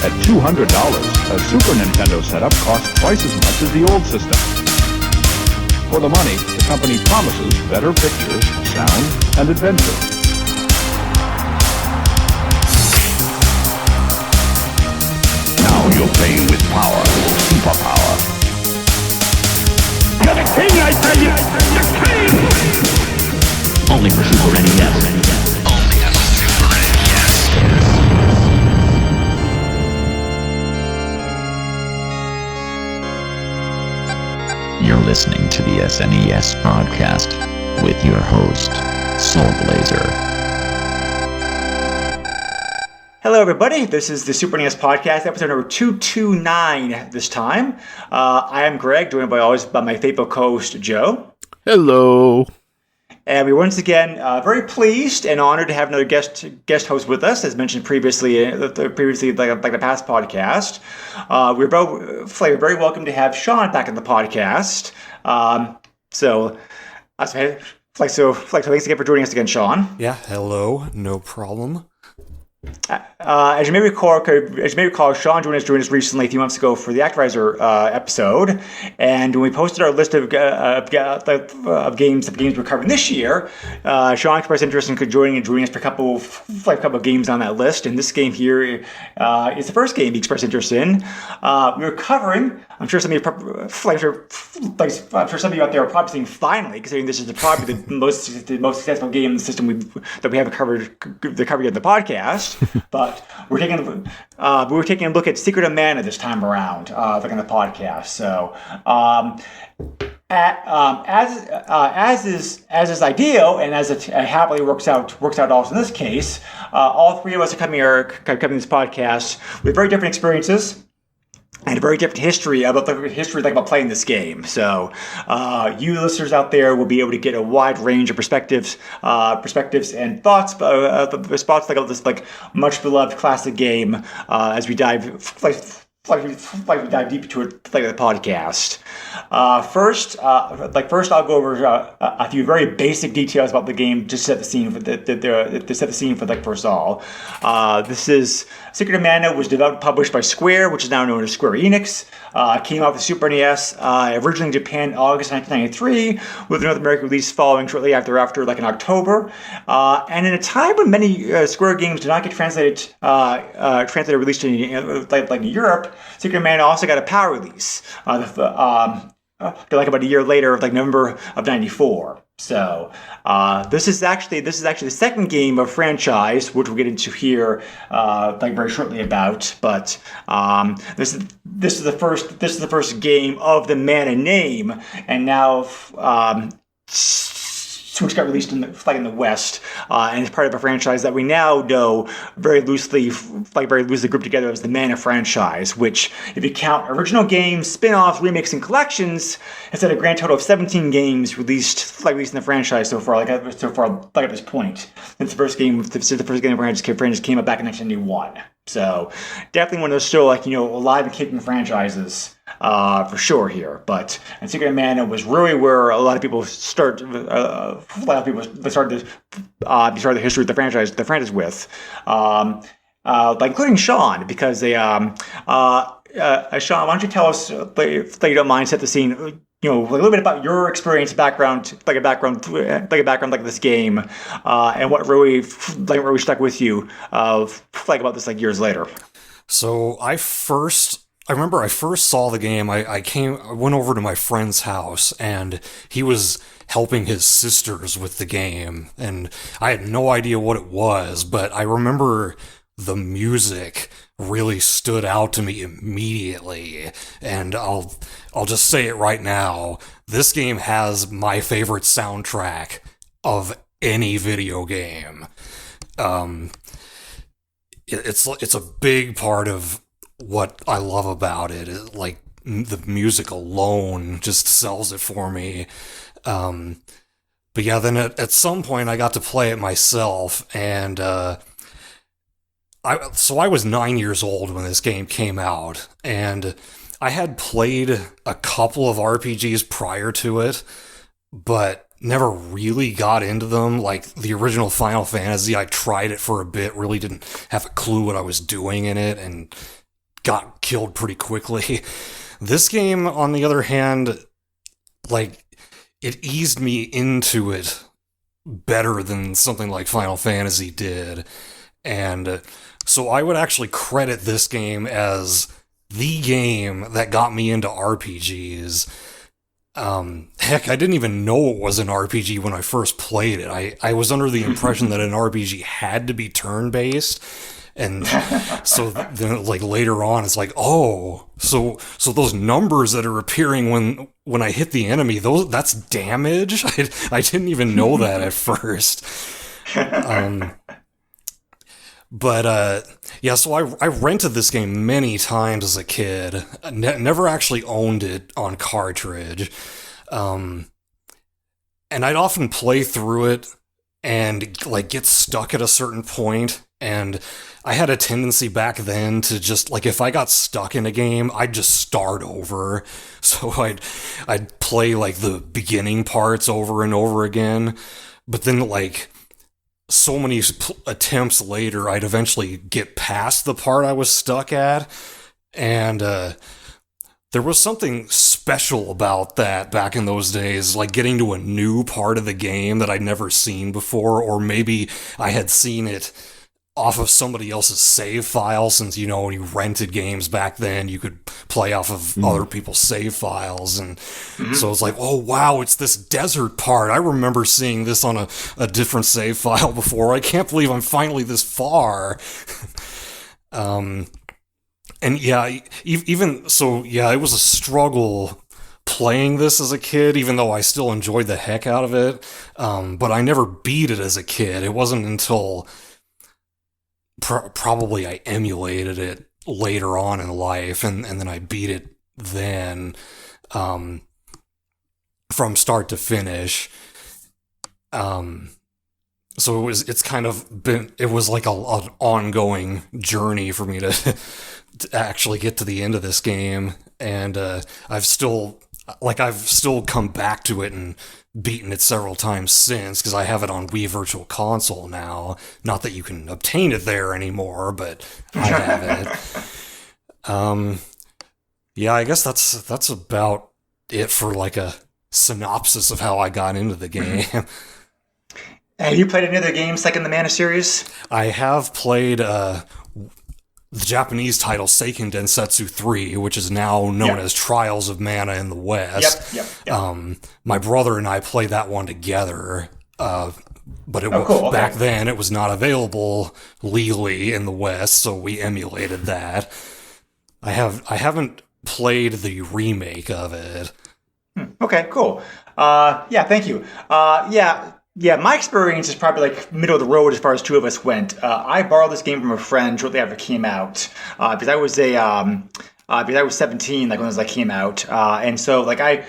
At $200, a Super Nintendo setup costs twice as much as the old system. For the money, the company promises better pictures, sound, and adventure. Now you're playing with power, superpower. You're the king, I tell you! The king! Only for Super NES. Only on Super NES. You're listening to the SNES podcast with your host, Soulblazer. Hello, everybody. This is the Super NES podcast, episode number 229 this time. I am Greg, joined by my faithful co-host, Joe. Hello. And we're once again very pleased and honored to have another guest host with us, as mentioned previously, like the past podcast. We're very welcome to have Sean back in the podcast. Thanks again for joining us again, Sean. Yeah, hello. No problem. As you may recall, Sean joined us recently a few months ago for the Activizer episode, and when we posted our list of games we're covering this year, Sean expressed interest in joining us for a couple of games on that list. And this game here is the first game he expressed interest in. We were covering. I'm sure some of you out there are probably saying finally, considering this is probably the most successful game in the system that we haven't covered yet in the podcast. But we're taking a look at Secret of Mana this time around, on the podcast. So, as is ideal, and as it happily works out also in this case, all three of us are coming this podcast with very different experiences and a very different history about playing this game. So, you listeners out there will be able to get a wide range of perspectives and thoughts about this much beloved classic game as we dive deep into it the podcast. First, I'll go over a few very basic details about the game to set the scene first of all. This is Secret of Mana was developed and published by Square, which is now known as Square Enix. Came out with Super NES originally in Japan in August 1993, with a North American release following shortly after in October. And in a time when many Square games did not get translated released in Europe, Secret of Mana also got a PAL release. About a year later, November of '94. So this is actually the second game of franchise, which we'll get into here very shortly about. But this is the first game of the Mana name, and now which got released in the West, and it's part of a franchise that we now know very loosely grouped together as the Mana franchise, which, if you count original games, spin-offs, remakes, and collections, has had a grand total of 17 games released in the franchise so far at this point. Since the first game the franchise came out back in 1991. So definitely one of those still alive and kicking franchises. For sure here, and Secret of Mana was really where a lot of people started the history of the franchise with, including Sean, because Sean, why don't you tell us, if you don't mind, set the scene, a little bit about your experience, background like this game, and what really stuck with you, about this years later. So I remember I first saw the game. I went over to my friend's house, and he was helping his sisters with the game, and I had no idea what it was, but I remember the music really stood out to me immediately, and I'll just say it right now. This game has my favorite soundtrack of any video game. It's a big part of what I love about it. The music alone just sells it for me. But yeah, then at some point I got to play it myself, and I was 9 years old when this game came out, and I had played a couple of RPGs prior to it, but never really got into them. Like the original Final Fantasy, I tried it for a bit, really didn't have a clue what I was doing in it, and got killed pretty quickly. This game, on the other hand, like, it eased me into it better than something like Final Fantasy did. And so I would actually credit this game as the game that got me into RPGs. Heck, I didn't even know it was an RPG when I first played it. I was under the impression that an RPG had to be turn-based. And so then, like, later on, it's like, oh, so those numbers that are appearing when I hit the enemy, that's damage? I didn't even know that at first. Yeah, so I rented this game many times as a kid. Never actually owned it on cartridge. And I'd often play through it and, like, get stuck at a certain point. And I had a tendency back then to just, like, if I got stuck in a game, I'd just start over. So I'd play, like, the beginning parts over and over again. But then, like, so many attempts later, I'd eventually get past the part I was stuck at. And there was something special about that back in those days, like getting to a new part of the game that I'd never seen before, or maybe I had seen it off of somebody else's save file, since, you know, when you rented games back then, you could play off of other people's save files. And so it's like, oh, wow, it's this desert part. I remember seeing this on a different save file before. I can't believe I'm finally this far. And yeah, even so, yeah, it was a struggle playing this as a kid, even though I still enjoyed the heck out of it. But I never beat it as a kid. It wasn't until probably I emulated it later on in life, and then I beat it then, from start to finish. So it's kind of been, it was like an ongoing journey for me to actually get to the end of this game. And I've still come back to it and beaten it several times since, because I have it on Wii Virtual Console now. Not that you can obtain it there anymore, but I have it. Yeah, I guess that's about it for, like, a synopsis of how I got into the game. Have you played any other games like in the Mana series? I have played the Japanese title Seiken Densetsu 3, which is now known as Trials of Mana in the West. Yep. My brother and I played that one together, but back then it was not available legally in the West, so we emulated that. I haven't played the remake of it. Okay, cool. Yeah, thank you. Yeah, my experience is probably like middle of the road as far as two of us went. I borrowed this game from a friend shortly after it came out, because I was 17, like when it came out, and so like I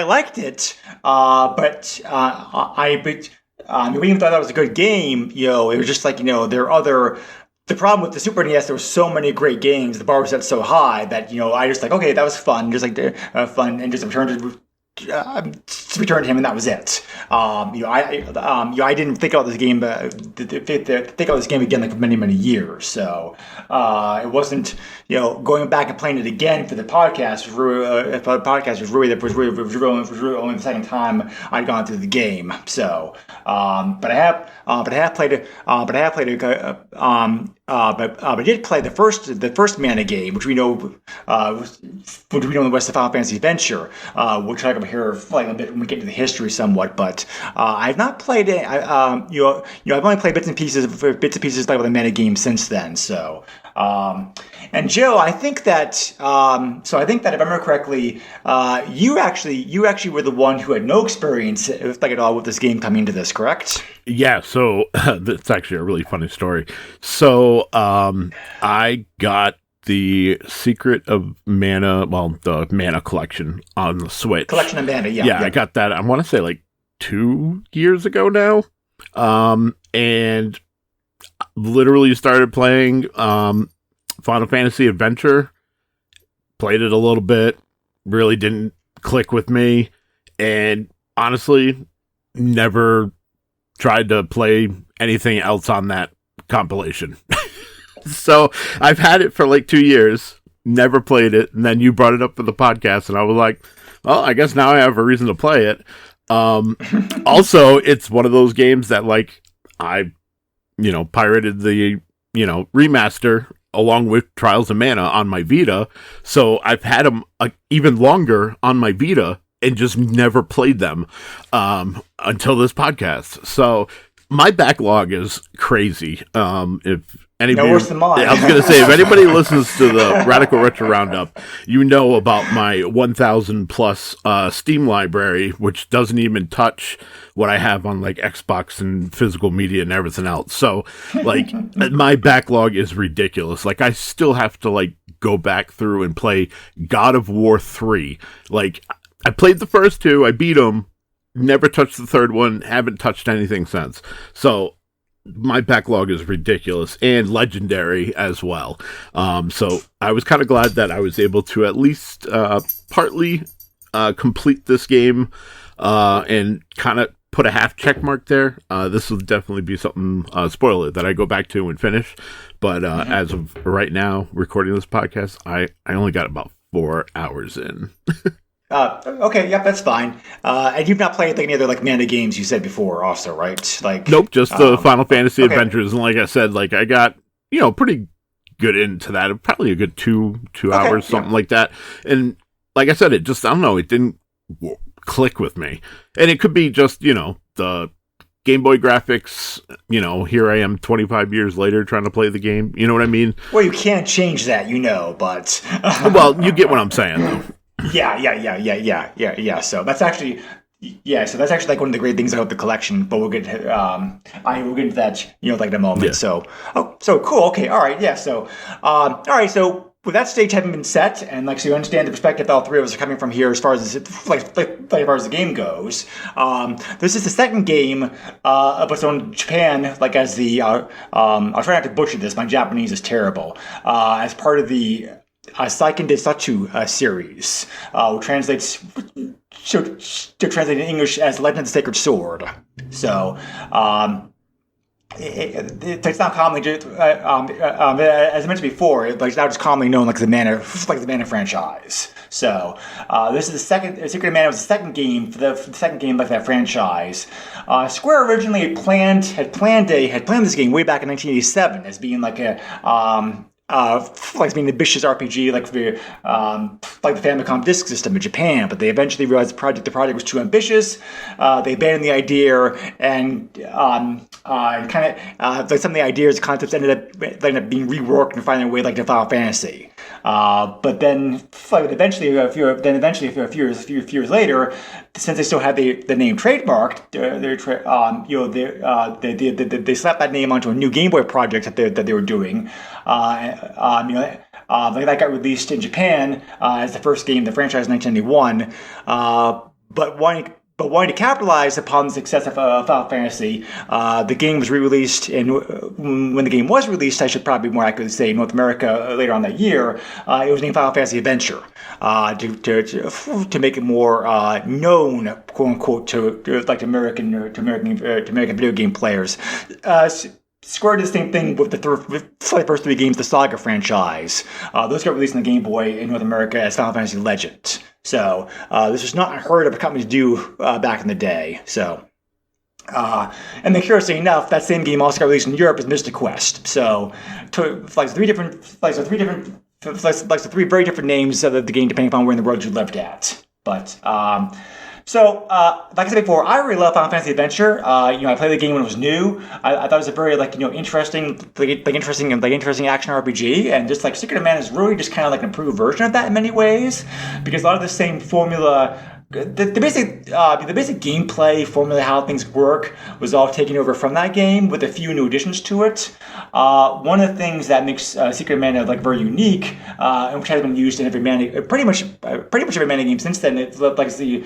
liked it, but even though I thought it was a good game, it was just like, there are other. The problem with the Super NES, there were so many great games. The bar was set so high that I just like, okay, that was fun, just like fun, and just returned to him, and that was it. I didn't think about this game, think about this game again like for many years. So it wasn't, going back and playing it again for the podcast was really only the second time I'd gone through the game. So, but I have played it. But I did play the first Mana game, which we know in the West of Final Fantasy Adventure. We'll talk about here like a bit when we get to the history somewhat. But I've not played it. I've only played bits and pieces like with the Mana game since then. So. And Joe, I think that if I remember correctly, you actually were the one who had no experience, like at all, with this game coming into this, correct? Yeah. So that's actually a really funny story. So I got the Secret of Mana, the Mana collection on the Switch. Collection of Mana, yeah. Yeah, I got that. I want to say like 2 years ago now, and literally started playing Final Fantasy Adventure, played it a little bit, really didn't click with me, and honestly never tried to play anything else on that compilation. So I've had it for like 2 years, never played it, and then you brought it up for the podcast, and I was like, well, I guess now I have a reason to play it. Also, it's one of those games that like I, pirated the, remaster along with Trials of Mana on my Vita. So I've had them even longer on my Vita and just never played them until this podcast. So my backlog is crazy. If anybody, no worse than mine. I was going to say, if anybody listens to the Radical Retro Roundup, you know about my 1,000 plus Steam library, which doesn't even touch what I have on like Xbox and physical media and everything else. So like my backlog is ridiculous. Like I still have to like go back through and play God of War 3. Like I played the first two, I beat them, never touched the third one, haven't touched anything since. So my backlog is ridiculous and legendary as well. So I was kind of glad that I was able to at least partly complete this game and kind of put a half check mark there. This will definitely be something, spoiler, that I go back to and finish. But as of right now, recording this podcast, I only got about 4 hours in. Okay, yep, that's fine. And you've not played like any other like Mana games you said before, also, right? Like nope, just the Final Fantasy okay. Adventures. And like I said, like I got pretty good into that. Probably a good two hours, something like that. And like I said, it just I don't know, it didn't click with me. And it could be just the Game Boy graphics. Here I am 25 years later trying to play the game. You know what I mean? Well, you can't change that, but well, you get what I'm saying though. Yeah. So that's actually like one of the great things about the collection. But we'll get we'll get into that like in a moment. Yeah. So cool. Okay. All right. Yeah. So all right. So with that stage having been set, and like so you understand the perspective that all three of us are coming from here as far as as far as the game goes. This is the second game of its own in Japan. Like as the I'll try not to butcher this. My Japanese is terrible. As part of the Seiken Desatsu series, which translates to translate in English as Legend of the Sacred Sword. So it's not commonly, as I mentioned before, it's now just commonly known like the Mana franchise. So this is the second. Secret of Mana was the second game for the second game like that franchise. Square originally had planned this game way back in 1987 as being like a like being an ambitious RPG like the Famicom Disk System in Japan, but they eventually realized the project was too ambitious. They abandoned the idea, and kind of like some of the ideas, concepts ended up being reworked and finding a way like to Final Fantasy. But then, eventually, a few years later, since they still had the name trademarked, they slapped that name onto a new Game Boy project that they were doing. That got released in Japan as the first game of the franchise in 1991. But wanting to capitalize upon the success of Final Fantasy, the game was re-released, and when the game was released, I should probably more accurately say North America later on that year, it was named Final Fantasy Adventure to make it more known, quote unquote, to American video game players. Square did the same thing with the first three games, the Saga franchise. Those got released on the Game Boy in North America as Final Fantasy Legend. So this was not unheard of a company to do back in the day. So, and then curiously enough, that same game also got released in Europe as Mystic Quest. So, three very different names of the game depending upon where in the world you lived at. But So, like I said before, I really love Final Fantasy Adventure. I played the game when it was new. I thought it was a very interesting action RPG, and just like Secret of Mana is really just kind of like an improved version of that in many ways, because a lot of the same formula. The basic gameplay formula, how things work, was all taken over from that game with a few new additions to it. One of the things that makes Secret of Mana very unique, and which has been used in every Mana, pretty much every Mana game since then, it's the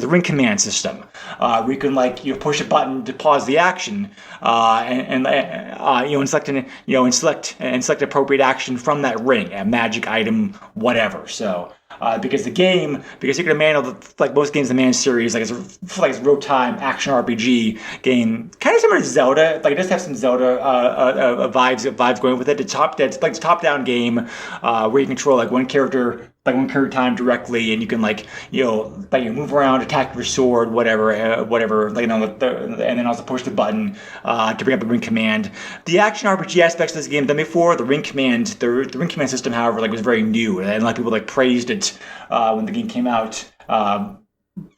ring command system, where you can push a button to pause the action, and select appropriate action from that ring, a magic item, whatever. So. because Secret of Mana, like most games in the Mana series, like it's a real-time action RPG game, kind of similar to Zelda. Like it does have some Zelda vibes going with it. It's like a top-down game where you control like one character time directly, and you can you move around, attack with your sword, whatever, and then also push the button to bring up the ring command. The action RPG aspects of this game done before. The ring command system, however, was very new, and a lot of people praised it when the game came out.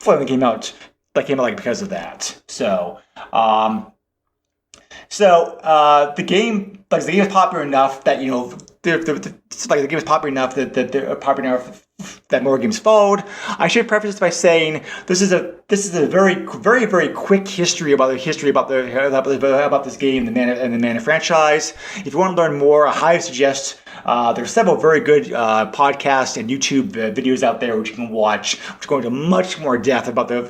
Because of that. The game is popular enough that the game is popular enough that more games followed. I should preface this by saying this is a very very very quick history about this game, the Mana franchise. If you want to learn more, I highly suggest there's several very good podcasts and YouTube videos out there which you can watch, which go into much more depth about the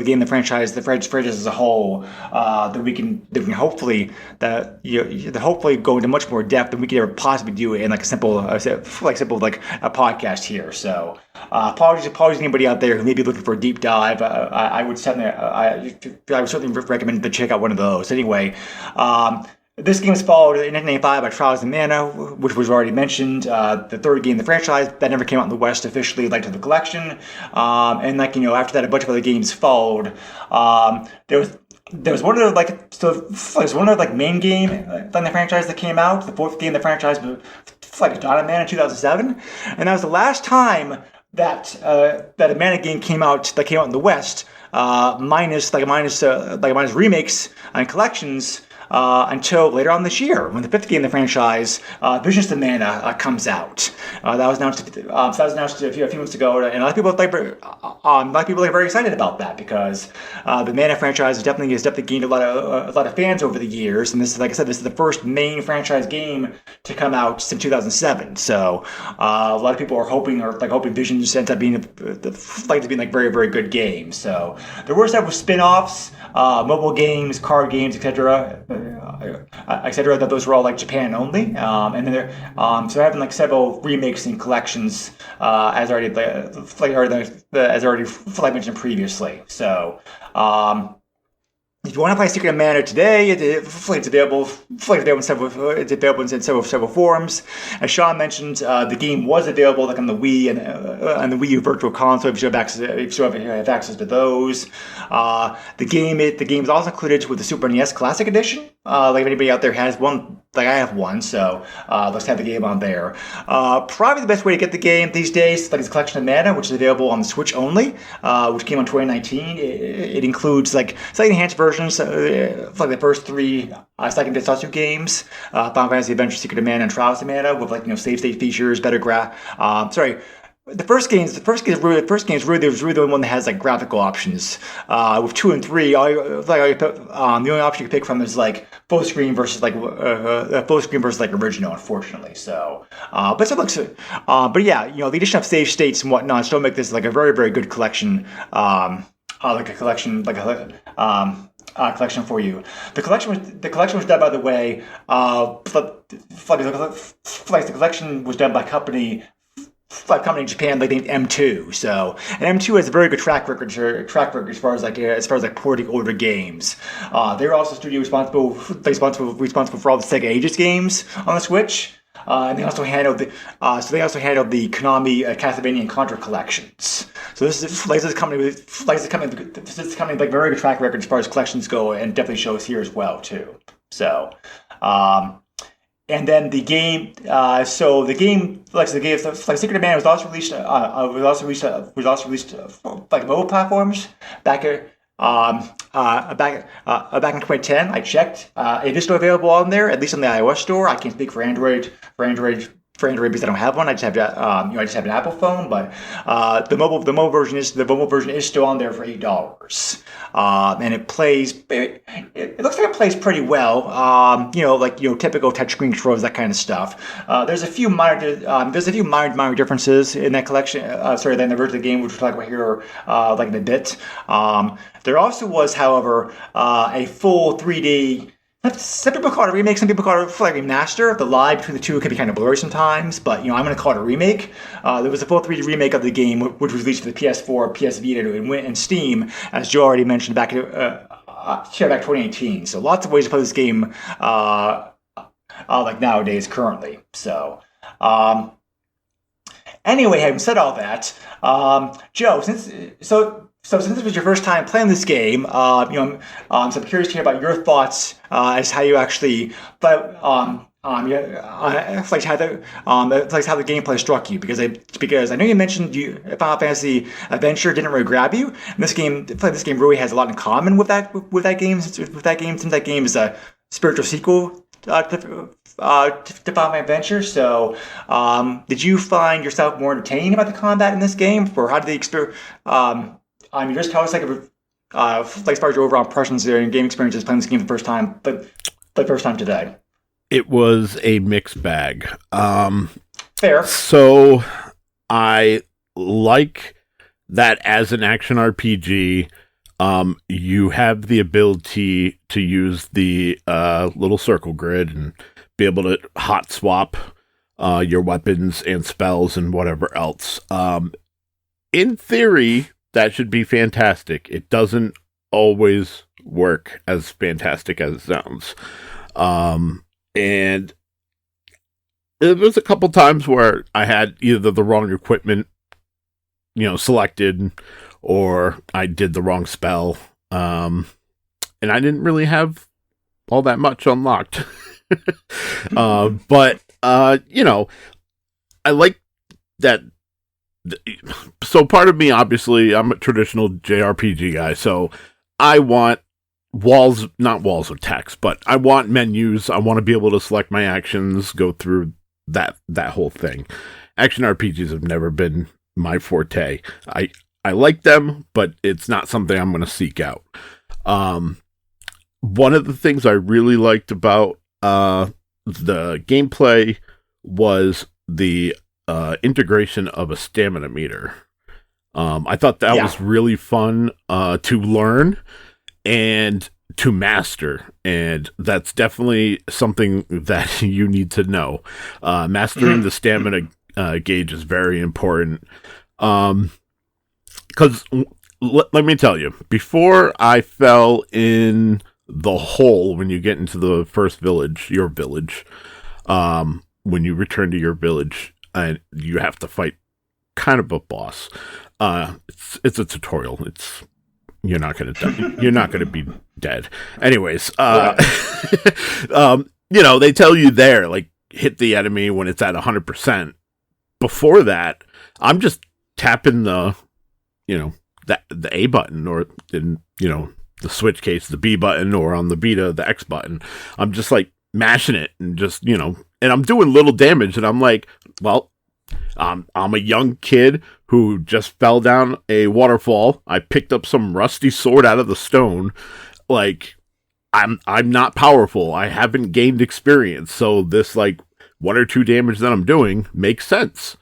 game, the franchise as a whole. That we can hopefully go into much more depth than we could ever possibly do in a simple a podcast here. So apologies to anybody out there who may be looking for a deep dive. I would certainly recommend to check out one of those. Anyway. This game was followed in 1995 by Trials of Mana, which was already mentioned. The third game in the franchise that never came out in the West officially, to the collection. And after that, a bunch of other games followed. There was one other main game in the franchise that came out. The fourth game in the franchise was Dawn of Mana in 2007, and that was the last time that a Mana game came out in the West, minus remakes and collections. Until later on this year, when the fifth game in the franchise, Visions of Mana, comes out. That was announced a few months ago, and a lot of people are very excited about that because the Mana franchise has definitely gained a lot of fans over the years. And this is, like I said, this is the first main franchise game to come out since 2007. So a lot of people are hoping Visions ends up being very very good game. So there were several spin-offs, mobile games, card games, etc. That those were all Japan only, and then so having several remakes and collections as already mentioned previously. So if you want to play Secret of Mana today, it's available in several forums. As Sean mentioned, the game was available on the Wii and the Wii U Virtual Console if you have access to those. The game is also included with the Super NES Classic Edition. If anybody out there has one, I have one, so let's have the game on there. Probably the best way to get the game these days is a collection of Mana, which is available on the Switch only, which came out in 2019. It includes slightly enhanced versions the first three Second Detsu games, Final Fantasy Adventure, Secret of Mana, and Trials of Mana, with save state features, better The first game is really the one that has graphical options. With 2 and 3, the only option you can pick from is full screen versus original, unfortunately. So, but yeah, the addition of save states and whatnot still make this a very very good collection. Collection for you. The collection was done, by the way. The collection was done by a company in Japan named M2. So, and M2 has a very good track record as far as porting older games. They're also studio responsible for all the Sega Ages games on the Switch. And they also handled the Konami Castlevania and Contra collections. So this is coming very good track record as far as collections go, and definitely shows here as well too. So, and then the game, Secret of Mana was also released mobile platforms back in 2010. I checked. It is still available on there, at least on the iOS store. I can't speak for Android because I don't have one. I just have an Apple phone. But the mobile version is still on there for $8. And it plays. It looks like it plays pretty well. Typical touchscreen controls, that kind of stuff. There's a few minor differences in that collection. In the version of the game, which we'll talk about here, in a bit. There also was, however, a full 3D Some people call it a remake, some people call it a like remaster. The line between the two can be kind of blurry sometimes, but I'm going to call it a remake. There was a full 3D remake of the game, which was released for the PS4, PS Vita, and Steam, as Joe already mentioned back in 2018. So lots of ways to play this game, like nowadays, currently. So, anyway, having said all that, Joe, since this was your first time playing this game, so I'm curious to hear about your thoughts as how you actually thought, like how the gameplay struck you, because I know you mentioned Final Fantasy Adventure didn't really grab you, and this game really has a lot in common with that game since that game is a spiritual sequel to Final Fantasy Adventure. So, did you find yourself more entertained about the combat in this game, or how did the experience? Just tell us like as far as your overall impressions there and game experiences playing this game for the first time, but the first time today. It was a mixed bag. Fair. So I like that as an action RPG, you have the ability to use the little circle grid and be able to hot swap your weapons and spells and whatever else. In theory, that should be fantastic. It doesn't always work as fantastic as it sounds. And there was a couple times where I had either the wrong equipment, selected, or I did the wrong spell. And I didn't really have all that much unlocked. But I like that. So part of me, obviously, I'm a traditional JRPG guy, so I want not walls of text, but I want menus. I want to be able to select my actions, go through that whole thing. Action RPGs have never been my forte. I like them, but it's not something I'm going to seek out. One of the things I really liked about the gameplay was the integration of a stamina meter. I thought that was really fun to learn and to master, and that's definitely something that you need to know. Mastering the stamina gauge is very important. Because let me tell you, before I fell in the hole when you get into the first village, your village, when you return to your village, and you have to fight kind of a boss. It's a tutorial. You're not gonna die. You're not gonna be dead. Anyways, they tell you there, like, hit the enemy when it's at 100%. Before that, I'm just tapping the A button, or in the Switch case, the B button, or on the Vita, the X button. I'm just like mashing it and just and I'm doing little damage, and I'm like, well, I'm a young kid who just fell down a waterfall. I picked up some rusty sword out of the stone. Like, I'm not powerful. I haven't gained experience, so this like 1 or 2 damage that I'm doing makes sense.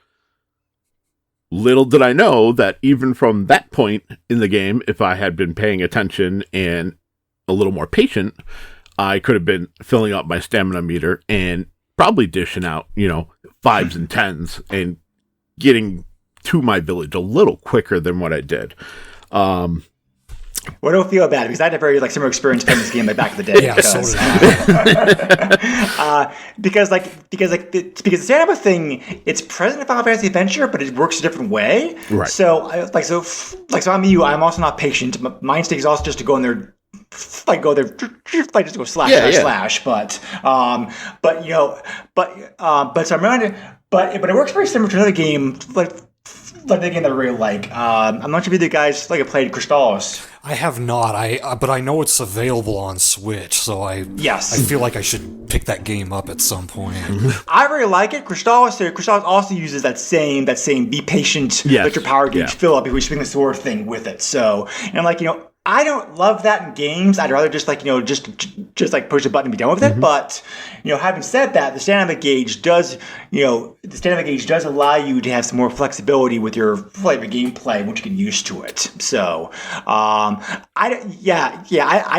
Little did I know that even from that point in the game, if I had been paying attention and a little more patient, I could have been filling up my stamina meter and probably dishing out, 5s and 10s and getting to my village a little quicker than what I did. Well, I don't feel bad, because I had a very similar experience playing this game back in the day. Yeah, so did I. Because the stamina thing, it's present in Final Fantasy Adventure, but it works a different way. Right. So I'm you. I'm also not patient. My instinct is also just to go in there. Just go slash. But so I'm reminded. But it works very similar to another game, like the game that I really like. I'm not sure if you guys played Crystalis. I have not. But I know it's available on Switch, so I feel like I should pick that game up at some point. I really like it. Crystalis also uses that same be patient, let your power gauge fill up before you swing the sword thing with it. So, and I don't love that in games. I'd rather just just like push a button and be done with it. But having said that, the standard gauge does allow you to have some more flexibility with your flavor gameplay once you get used to it. So, I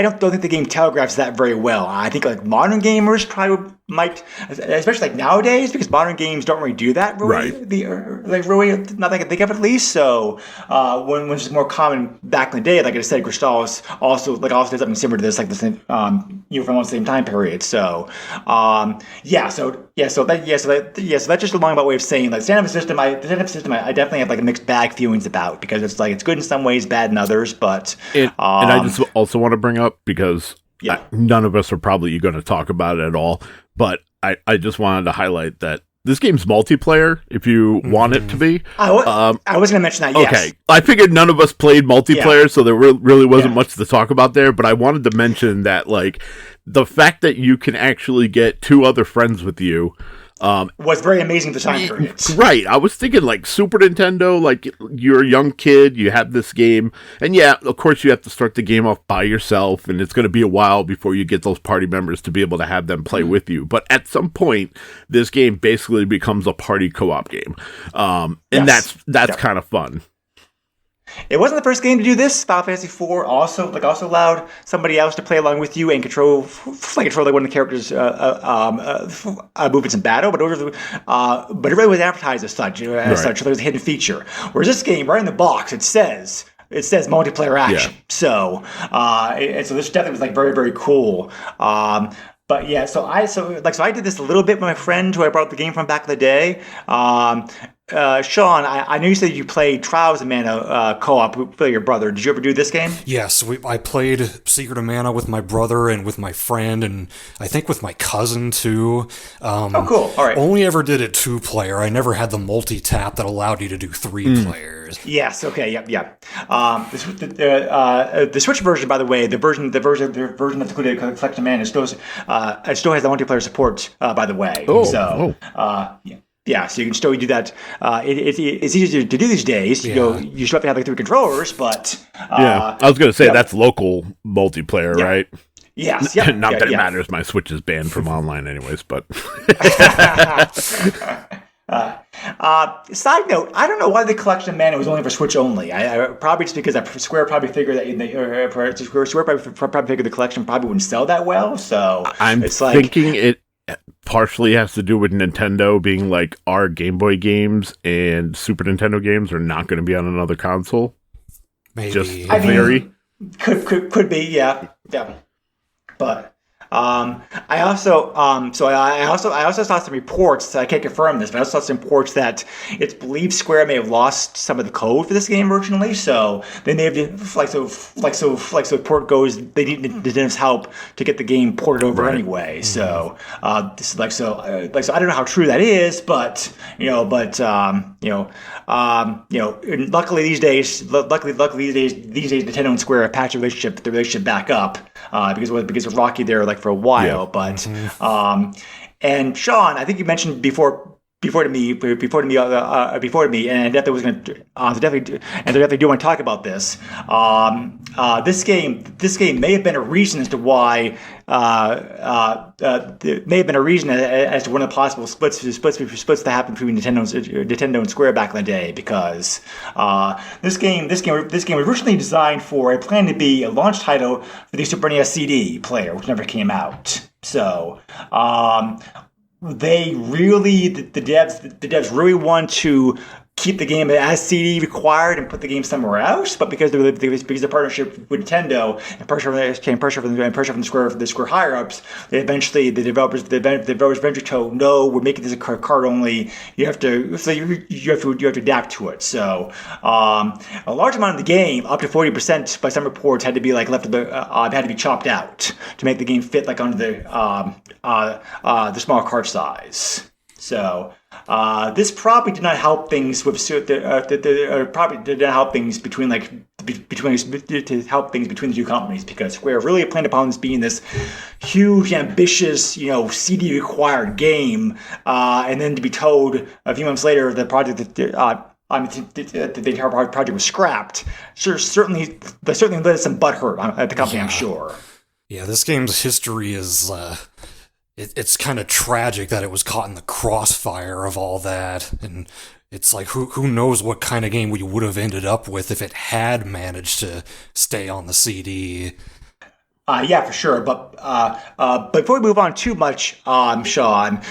don't think the game telegraphs that very well. I think like modern gamers probably might, especially like nowadays, because modern games don't really do that really. Right. Really, not that I can think of at least. So, when it's more common back in the day, like I said, Cristal also did something similar to this, like the same, from almost the same time period. So, so that's just a long way of saying like the stand-up system. I definitely have like a mixed bag feelings about, because it's like it's good in some ways, bad in others. But and I just also want to bring up, because none of us are probably going to talk about it at all, but I just wanted to highlight that this game's multiplayer, if you want it to be. I was going to mention that, yes. Okay. I figured none of us played multiplayer, so there really wasn't much to talk about there, but I wanted to mention that, like, the fact that you can actually get 2 other friends with you was very amazing at the time period. Right. I was thinking like Super Nintendo, like you're a young kid, you have this game, and of course you have to start the game off by yourself, and it's going to be a while before you get those party members to be able to have them play with you. But at some point, this game basically becomes a party co-op game. And that's kind of fun. It wasn't the first game to do this. Final Fantasy IV also allowed somebody else to play along with you and control like one of the characters' movements in battle. But it really was advertised as such. So there was a hidden feature. Whereas this game, right in the box, it says multiplayer action. Yeah. So this definitely was like very, very cool. But yeah, so I did this a little bit with my friend who I brought the game from back in the day. Sean, I know you said you played Trials of Mana co-op with your brother. Did you ever do this game? Yes, I played Secret of Mana with my brother and with my friend, and I think with my cousin too. Oh, cool. All right. Only ever did it 2-player. I never had the multi-tap that allowed you to do 3 players. Yes. Okay. Yep. The Switch version, by the way, the version that's included in Collection of Mana still has the multiplayer support. By the way. Yeah, so you can still do that. It's easier to do these days. Yeah. You still have to have like 3 controllers, but I was going to say that's local multiplayer, right? Yes. Yep. Not that it matters. My Switch is banned from online, anyways. But side note: I don't know why the Collection of Mana was only for Switch only. I probably just because Square probably figured that Square probably figured the collection probably wouldn't sell that well. So I'm thinking it partially has to do with Nintendo being like, our Game Boy games and Super Nintendo games are not going to be on another console. Maybe. Just a theory. Could be, yeah. But I also saw some reports. I can't confirm this, but I also saw some reports that it's believed Square may have lost some of the code for this game originally. So they may have the port goes. They need Nintendo's help to get the game ported over anyway. Mm-hmm. So I don't know how true that is, but luckily these days, Nintendo and Square have patched the relationship back up because it was rocky there for a while, but and Sean, I think you mentioned before to me, and I definitely was going to definitely do want to talk about this. This game may have been a reason as to why may have been a reason as to one of the possible splits that happened between Nintendo and Square back in the day, because this game was originally designed for a plan to be a launch title for the Super NES CD player, which never came out. So the devs really want to keep the game as CD required and put the game somewhere else, but because the partnership with Nintendo and pressure from the Square higher ups, the developers eventually told, no, we're making this a card only. You have to adapt to it. So a large amount of the game, up to 40% by some reports, had to be had to be chopped out to make the game fit onto the small card size. So this probably did not help things with probably did not help things between the two companies, because Square really planned upon this being this huge, ambitious, CD required game, and then to be told a few months later the project the entire project was scrapped, certainly led some butthurt at the company, I'm sure. Yeah, this game's history is it's kind of tragic that it was caught in the crossfire of all that, and it's like who knows what kind of game we would have ended up with if it had managed to stay on the CD. Yeah, for sure. But before we move on too much, Sean,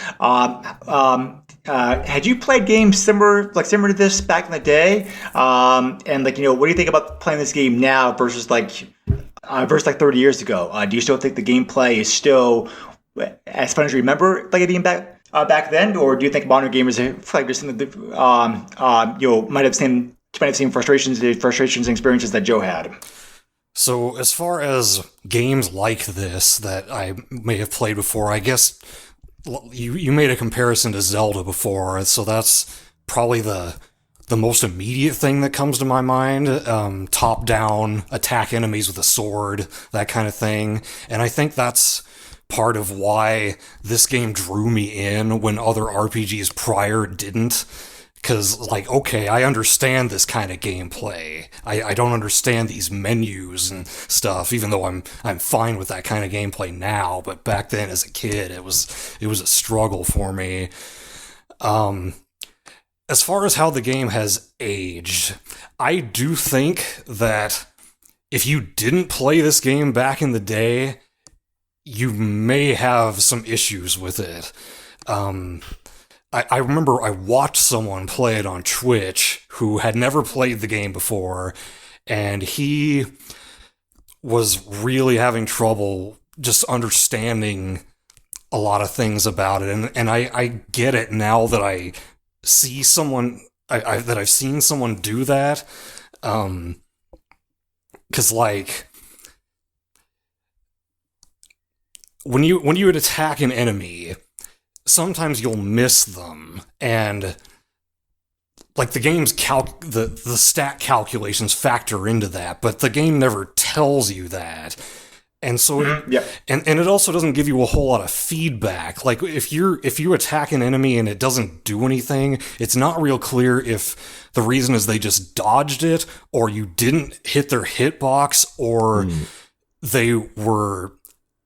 had you played games similar to this back in the day? And what do you think about playing this game now versus 30 years ago? Do you still think the gameplay is still as fun as you remember like it being back then, or do you think modern gamers might have seen frustrations and experiences that Joe had? So as far as games like this that I may have played before, I guess you made a comparison to Zelda before, so that's probably the most immediate thing that comes to my mind. Top-down, attack enemies with a sword, that kind of thing. And I think that's part of why this game drew me in when other RPGs prior didn't. Because, okay, I understand this kind of gameplay. I don't understand these menus and stuff, even though I'm fine with that kind of gameplay now. But back then, as a kid, it was a struggle for me. As far as how the game has aged, I do think that if you didn't play this game back in the day, you may have some issues with it. I remember I watched someone play it on Twitch who had never played the game before, and he was really having trouble just understanding a lot of things about it. And I get it now that I see someone, that I've seen someone do that. 'Cause when you would attack an enemy, sometimes you'll miss them, and the game's the stat calculations factor into that, but the game never tells you that. And so and it also doesn't give you a whole lot of feedback. If you attack an enemy and it doesn't do anything, it's not real clear if the reason is they just dodged it, or you didn't hit their hitbox, or they were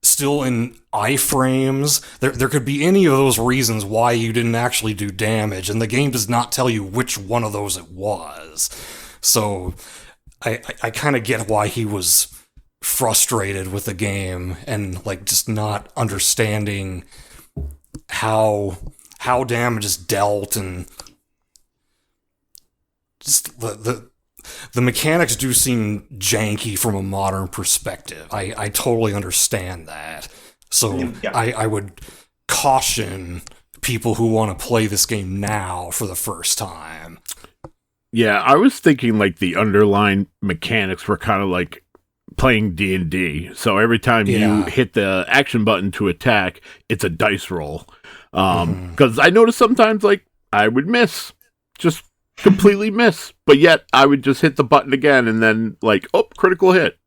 still in iframes. There could be any of those reasons why you didn't actually do damage, and the game does not tell you which one of those it was. So I kind of get why he was frustrated with the game and just not understanding how damage is dealt, and just the mechanics do seem janky from a modern perspective. I totally understand that. So I would caution people who want to play this game now for the first time. Yeah, I was thinking the underlying mechanics were kind of like playing D&D. So every time you hit the action button to attack, it's a dice roll. Because I noticed sometimes I would miss. Just completely miss, but yet I would just hit the button again and then critical hit.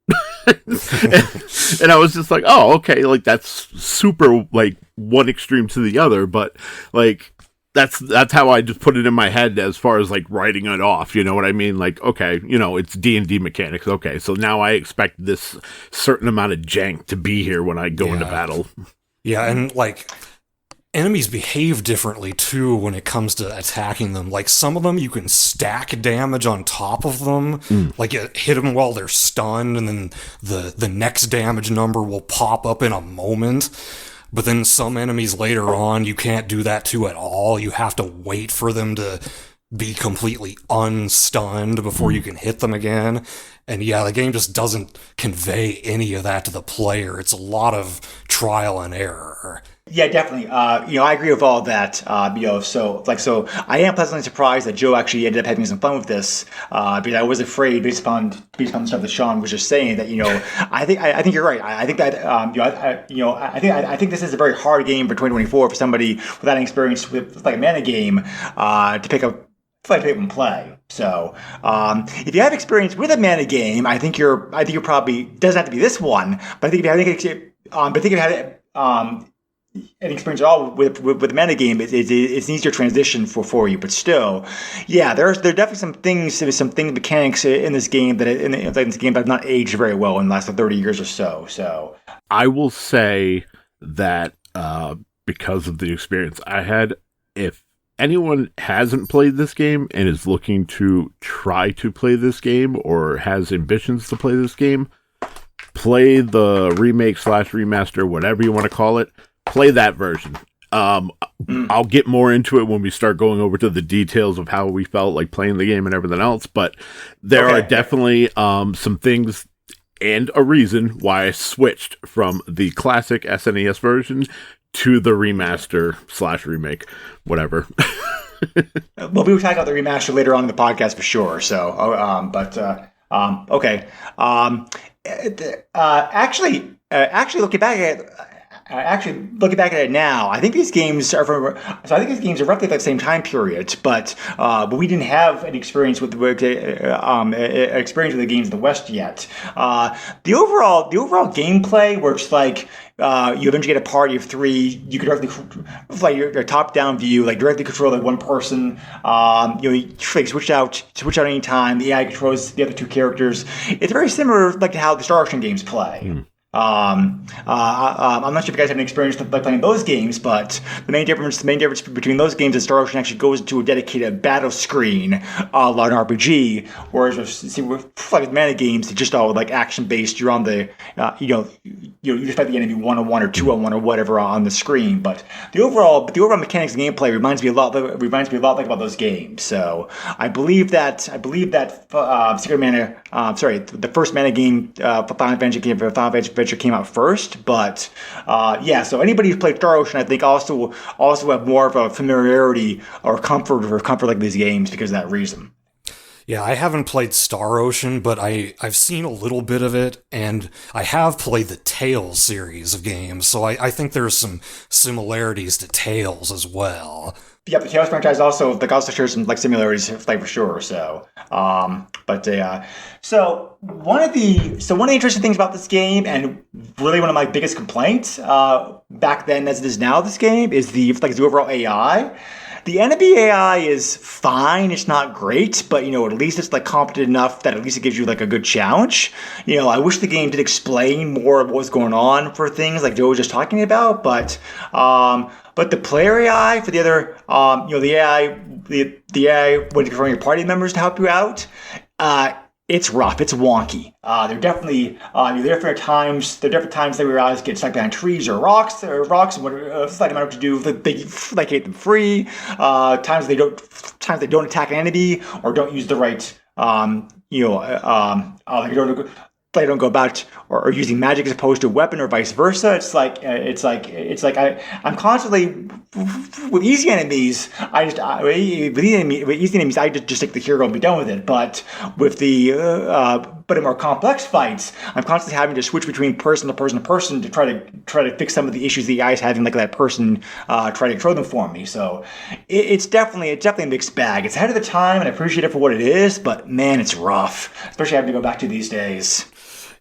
and I was just oh, okay, that's super one extreme to the other, but that's how I just put it in my head as far as writing it off, you know what I mean? Okay, it's D&D mechanics, okay, so now I expect this certain amount of jank to be here when I go into battle. Yeah, and enemies behave differently too when it comes to attacking them. Some of them you can stack damage on top of them. You hit them while they're stunned, and then the next damage number will pop up in a moment. But then some enemies later on you can't do that to at all. You have to wait for them to be completely unstunned before you can hit them again. And the game just doesn't convey any of that to the player. It's a lot of trial and error. Yeah, definitely. I agree with all that. So I am pleasantly surprised that Joe actually ended up having some fun with this. Because I was afraid, based upon the stuff that Sean was just saying, that I think you're right. I think that I think this is a very hard game for 2024 for somebody without any experience with a mana game to pick up and play. So, if you have experience with a mana game, I think you're probably, doesn't have to be this one, but I think if you had any experience at all with the metagame, it's an easier transition for you. But still, yeah, there are definitely some things mechanics in this game that have not aged very well in the last 30 years or so. So I will say that because of the experience I had, if anyone hasn't played this game and is looking to try to play this game or has ambitions to play this game, play the remake/remaster, whatever you want to call it. Play that version. I'll get more into it when we start going over to the details of how we felt like playing the game and everything else, but there are definitely some things and a reason why I switched from the classic SNES version to the remaster/remake, whatever. Well, we will talk about the remaster later on in the podcast for sure. So, okay. Actually, looking back at it. Looking back at it now, I think these games are roughly the same time period, but we didn't have an experience with the games in the West yet. The overall gameplay works like you eventually get a party of 3. You can directly, like your top-down view, like directly control like one person. You switch out any time. The AI controls the other 2 characters. It's very similar, like to how the Star Ocean games play. I'm not sure if you guys have any experience like playing those games, but the main difference between those games is Star Ocean actually goes into a dedicated battle screen, a la an RPG, whereas with like mana games, it's just all like action based. You're on the you just fight the enemy 1-on-1 or 2-on-1 or whatever on the screen. But the overall mechanics of gameplay reminds me a lot like about those games. So I believe that the first mana game for Final Adventure came out first, but so anybody who's played Star Ocean, I think also have more of a familiarity or comfort like these games because of that reason. Yeah, I haven't played Star Ocean, but I've seen a little bit of it, and I have played the Tales series of games, so I think there's some similarities to Tales as well. Yeah, the Tales franchise also shares some like similarities, like for sure. So, so one of the interesting things about this game, and really one of my biggest complaints back then as it is now, this game is the overall AI. The enemy AI is fine. It's not great, but at least it's like competent enough that at least it gives you like a good challenge. I wish the game did explain more of what was going on for things like Joe was just talking about, but the player AI for the other, the AI when you're your party members to help you out, it's rough. It's wonky. There definitely there are different times that your eyes get stuck behind trees or rocks, and what slight amount to do. They like hit them free. Times they don't attack an enemy or don't use the right they don't go about or using magic as opposed to a weapon or vice versa. I'm constantly with easy enemies. I just take the hero and be done with it. But with but in more complex fights, I'm constantly having to switch between person to person to person to try to fix some of the issues the AI's having, like that person try to control them for me. So it's definitely a mixed bag. It's ahead of the time, and I appreciate it for what it is. But man, it's rough, especially having to go back to these days.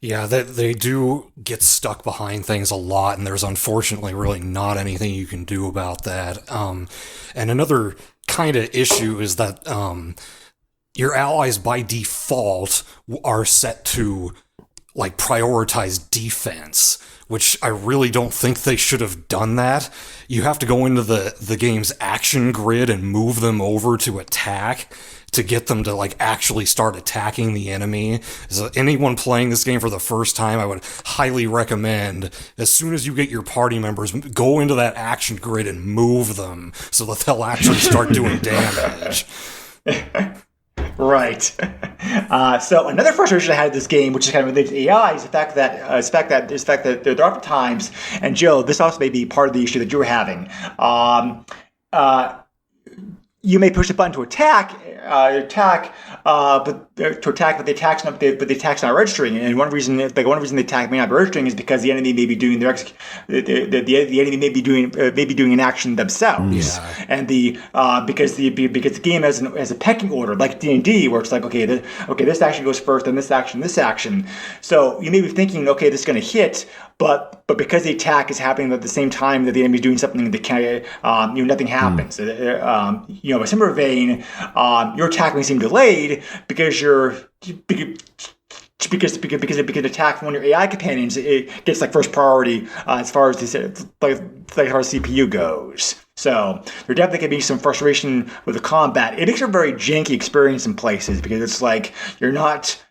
Yeah, they do get stuck behind things a lot, and there's unfortunately really not anything you can do about that. And another kind of issue is that your allies by default are set to like prioritize defense, which I really don't think they should have done that. You have to go into the game's action grid and move them over to attack to get them to like actually start attacking the enemy. So anyone playing this game for the first time, I would highly recommend, as soon as you get your party members, go into that action grid and move them so that they'll actually start doing damage. Right. So another frustration I had with this game, which is kind of related to AI, is the fact that there are times, and Joe, this also may be part of the issue that you were having. You may push the button to attack, but the attack's not registering. And one reason the attack may not be registering is because the enemy may be doing the enemy may be doing an action themselves. Yeah. And because the game has a pecking order like D&D, where it's like this action goes first, then this action. So you may be thinking, okay, this is going to hit. but because the attack is happening at the same time that the enemy is doing something that can, nothing happens. A similar vein, your attack may seem delayed because because attack from one of your AI companions, it gets like first priority as far as CPU goes. So there definitely can be some frustration with the combat. It makes a very janky experience in places because it's like you're not.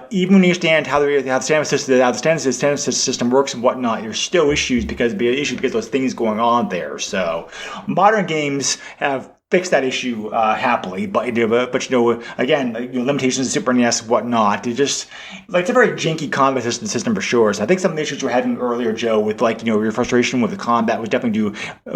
Even when you understand how the standard system works and whatnot, there's still issues because those things going on there. So modern games have fixed that issue happily, but again, limitations of Super NES and whatnot. It's a very janky combat system for sure. So I think some of the issues we were having earlier, Joe, with your frustration with the combat would definitely do a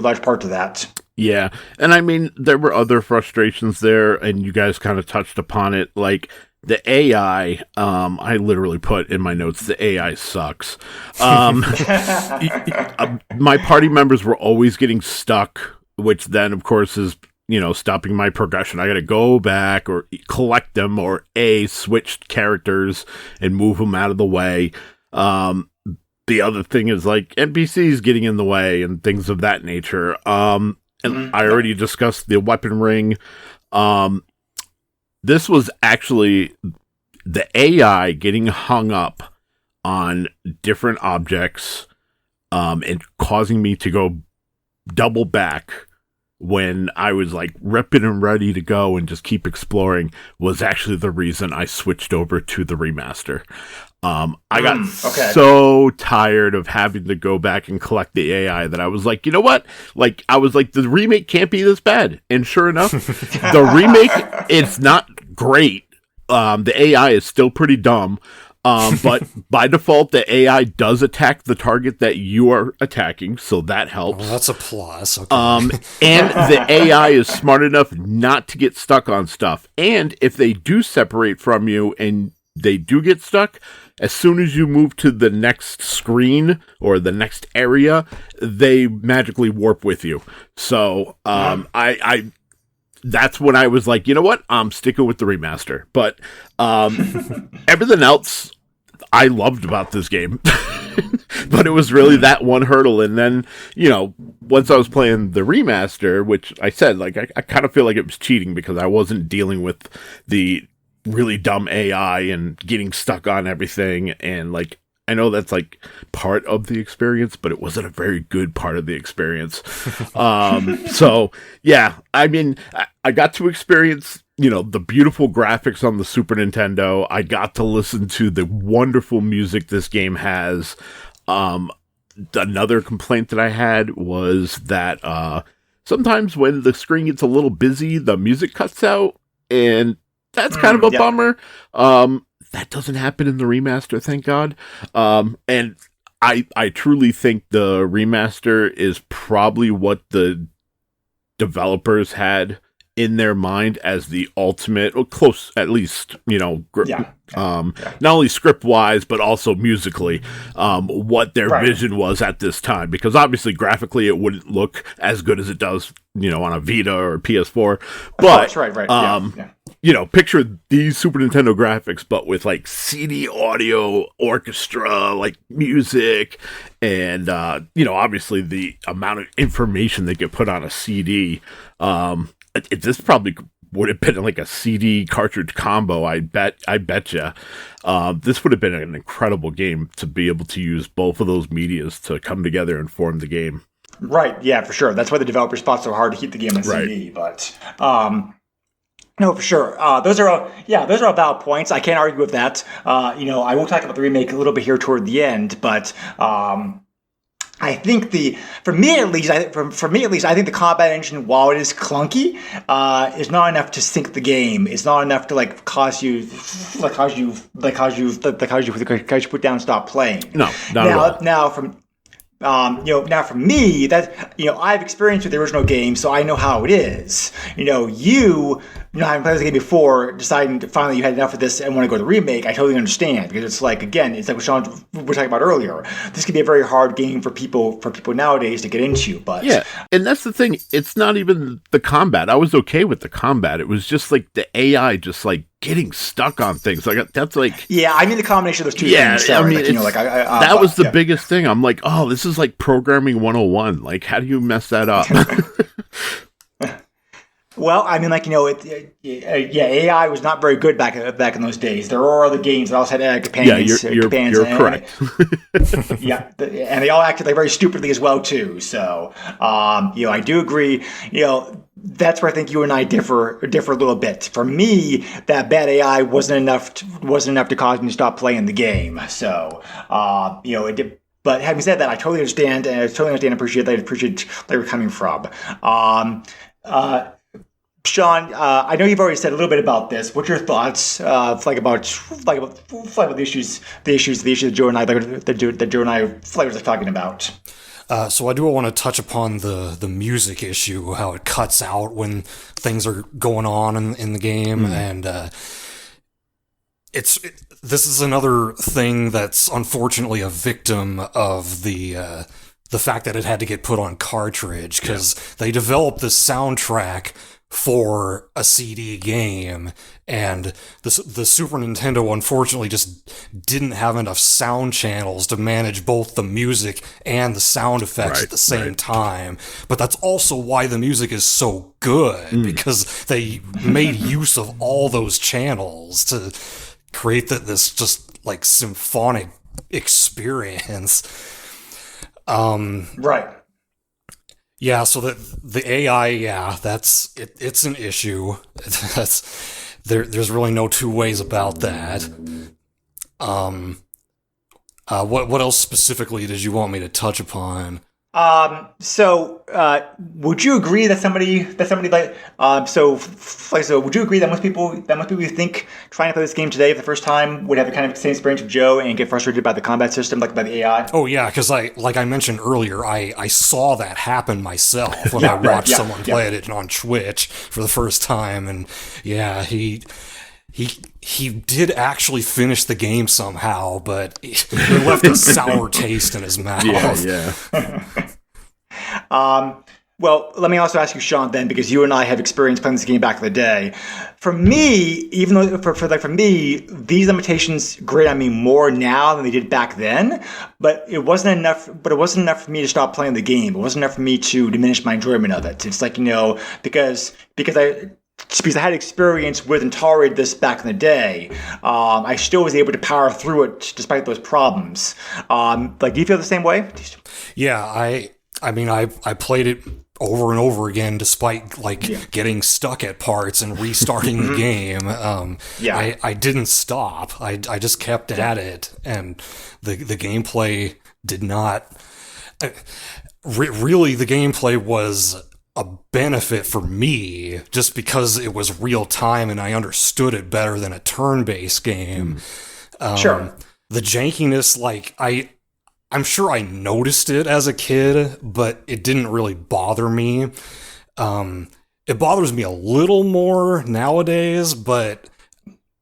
large part to that. Yeah, and I mean there were other frustrations there, and you guys kind of touched upon it, like. The AI, I literally put in my notes, the AI sucks. My party members were always getting stuck, which then, of course, is, stopping my progression. I got to go back or collect them or switch characters and move them out of the way. The other thing is, like, NPCs getting in the way and things of that nature. And I already discussed the weapon ring. This was actually the AI getting hung up on different objects and causing me to go double back when I was like ripping and ready to go and just keep exploring was actually the reason I switched over to the remaster. I got so tired of having to go back and collect the AI that I was like, you know what? Like, I was like, the remake can't be this bad. And sure enough, the remake, it's not great. The AI is still pretty dumb. But by default, the AI does attack the target that you are attacking, so that helps. Well, that's a plus. Okay. And the AI is smart enough not to get stuck on stuff. And if they do separate from you and they do get stuck, as soon as you move to the next screen or the next area, they magically warp with you. So I that's when I was like, you know what? I'm sticking with the remaster. But everything else I loved about this game. But it was really that one hurdle. And then, once I was playing the remaster, which I said, like, I kind of feel like it was cheating because I wasn't dealing with the really dumb AI and getting stuck on everything. And, like, I know that's like part of the experience, but it wasn't a very good part of the experience. So yeah, I mean, I got to experience, the beautiful graphics on the Super Nintendo. I got to listen to the wonderful music this game has. Another complaint that I had was that, sometimes when the screen gets a little busy, the music cuts out, and that's kind of a bummer. That doesn't happen in the remaster, thank God. And I truly think the remaster is probably what the developers had in their mind as the ultimate, or close at least, not only script wise, but also musically, what their vision was at this time. Because obviously graphically it wouldn't look as good as it does, on a Vita or a PS4. But, picture these Super Nintendo graphics, but with like CD audio, orchestra, like music, and, obviously the amount of information that get put on a CD. This probably would have been like a CD cartridge combo. I bet you. This would have been an incredible game to be able to use both of those medias to come together and form the game. Right. Yeah, for sure. That's why the developers fought so hard to keep the game on CD. But no, for sure. Those are all valid points. I can't argue with that. I won't talk about the remake a little bit here toward the end, but I think for me at least, I think the combat engine, while it is clunky, is not enough to sink the game. It's not enough to cause you put down and stop playing. No, not at all. Now for me, that I've experienced with the original game, so I know how it is. Having played the game before, deciding finally you had enough of this and want to go to the remake, I totally understand, because it's like what Sean was talking about earlier. This could be a very hard game for people nowadays to get into. But yeah, and that's the thing. It's not even the combat. I was okay with the combat. It was just like the AI just like getting stuck on things. Like that's like Yeah, I mean the combination of those two yeah. things. Sorry, I mean, like, you know, like that was the biggest thing. I'm like, oh, this is like programming 101. Like, how do you mess that up? Well, I mean, like, you know, AI was not very good back in those days. There were other games that also had AI companions. Yeah, you're correct. Yeah, and they all acted like very stupidly as well too. So, you know, I do agree. You know, that's where I think you and I differ a little bit. For me, that bad AI wasn't enough to cause me to stop playing the game. So, you know, it did. But having said that, I totally understand, and and appreciate where you're coming from. Sean, I know you've already said a little bit about this. What's your thoughts, about the issues that Joe and I Flavors are talking about? So I do want to touch upon the music issue, how it cuts out when things are going on in the game, and this is another thing that's unfortunately a victim of the fact that it had to get put on cartridge, because they developed this soundtrack for a CD game, and the Super Nintendo unfortunately just didn't have enough sound channels to manage both the music and the sound effects at the same time. But that's also why the music is so good, because they made use of all those channels to create this just like symphonic experience. Right. Yeah, so the AI, that's it. It's an issue. There's really no two ways about that. What else specifically did you want me to touch upon? So, would you agree that somebody like, would you agree that most people you think trying to play this game today for the first time would have the kind of same experience with Joe and get frustrated by the combat system, like by the AI? Oh yeah, because like I mentioned earlier, I saw that happen myself when I watched someone play it on Twitch for the first time, and yeah, he did actually finish the game somehow, but he left a sour taste in his mouth. Yeah. Well, let me also ask you, Sean, then, because you and I have experience playing this game back in the day. For me, even though for me, these limitations grate on me more now than they did back then. But it wasn't enough. But it wasn't enough for me to stop playing the game. It wasn't enough for me to diminish my enjoyment of it. It's like, you know, because I had experience with and tolerated this back in the day, I still was able to power through it despite those problems. Like, do you feel the same way? Yeah, I mean, I played it over and over again, despite getting stuck at parts and restarting the game. I didn't stop. I just kept at it, and the gameplay did not. Really, the gameplay was a benefit for me just because it was real time and I understood it better than a turn-based game. Sure. The jankiness, I'm sure I noticed it as a kid, but it didn't really bother me. It bothers me a little more nowadays, but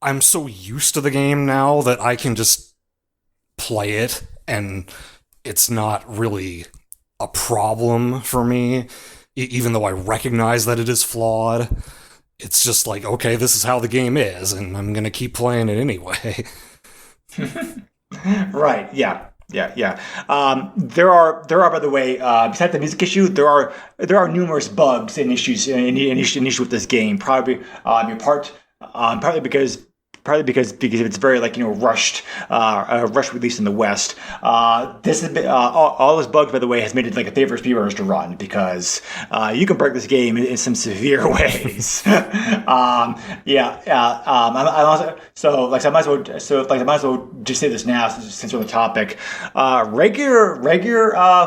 I'm so used to the game now that I can just play it and it's not really a problem for me. Even though I recognize that it is flawed, it's just like, okay, this is how the game is, and I'm going to keep playing it anyway. Right, yeah. There are, by the way, besides the music issue, there are numerous bugs and issues with this game. Probably, partly because it's very rushed release in the West. This has been all those bugs, by the way, has made it like a favorite for viewers to run because you can break this game in some severe ways. I might as well just say this now since we're on the topic. Regular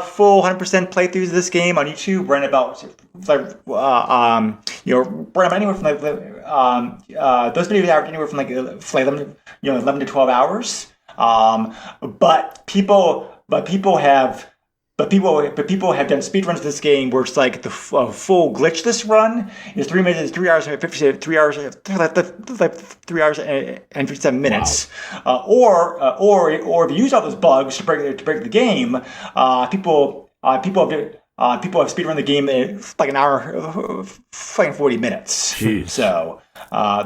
full 100% playthroughs of this game on YouTube run about anywhere from those videos average anywhere from 11 to 12 hours. But people have done speedruns of this game where it's like the full glitchless run is 3 minutes, 3 hours and 57 minutes. Wow. Or if you use all those bugs to break the game, people have people have speedrun the game in like an hour, like 40 minutes. Jeez. So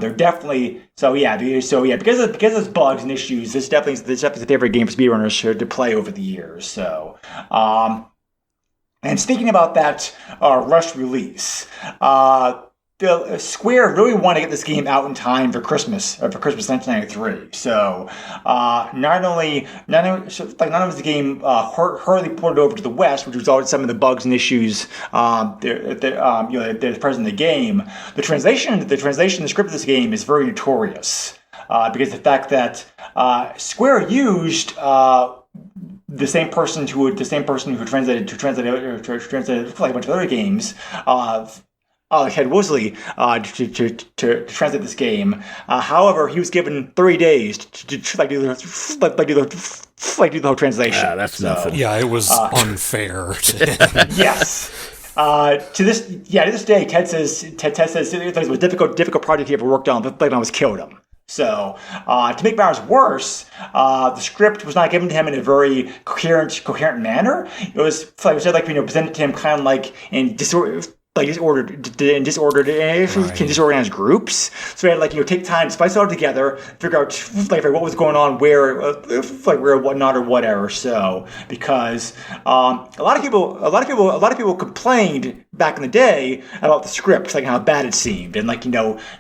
they're definitely because of its bugs and issues, this definitely the favorite game for speedrunners to play over the years. So. And speaking about that rush release, the Square really wanted to get this game out in time for Christmas 1993. So not only was the game hurriedly ported over to the West, which resulted in some of the bugs and issues that present in the game, the translation script of this game is very notorious because the fact that Square used the same person who translated like a bunch of other games, Ted Woosley, to translate this game. However, he was given 3 days to do the whole translation. Yeah, that's nothing. Yeah, it was unfair to him. Yes. To this day, Ted says it was a difficult project he ever worked on, but was killed him. So, to make matters worse, the script was not given to him in a very coherent manner. It was presented to him kind of like in disordered disorganized groups. So we had to take time to spice it all together, figure out what was going on, where, whatnot, or whatever. So because a lot of people complained back in the day about the script, how bad it seemed, and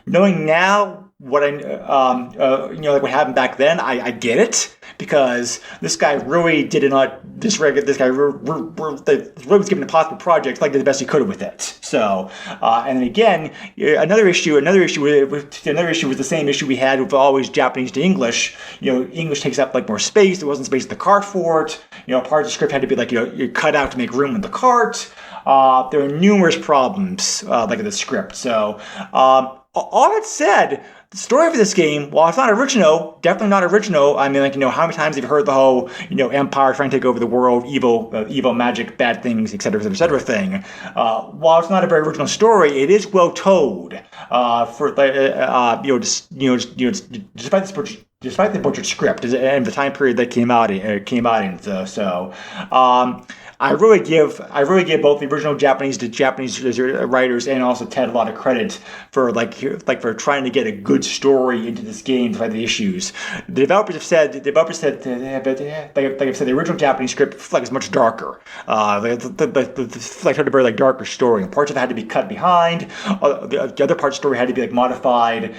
knowing now what what happened back then, I get it, because this guy really did not disregard. This guy really was given a possible project, did the best he could with it. So, and then again, another issue was the same issue we had with always Japanese to English. English takes up more space. There wasn't space in the cart for it. Part of the script had to be you cut out to make room in the cart. There were numerous problems in the script. So, all that said, the story for this game, while it's not original, definitely not original. I mean, how many times have you heard the whole, empire trying to take over the world, evil magic, bad things, etc., thing? While it's not a very original story, it is well told. Despite the butchered script and the time period that came out in. So. I really give both the original Japanese writers and also Ted a lot of credit for for trying to get a good story into this game despite the issues. The developers said the original Japanese script is much darker. Tried a very darker story. And parts of it had to be cut behind. The other part of the story had to be modified,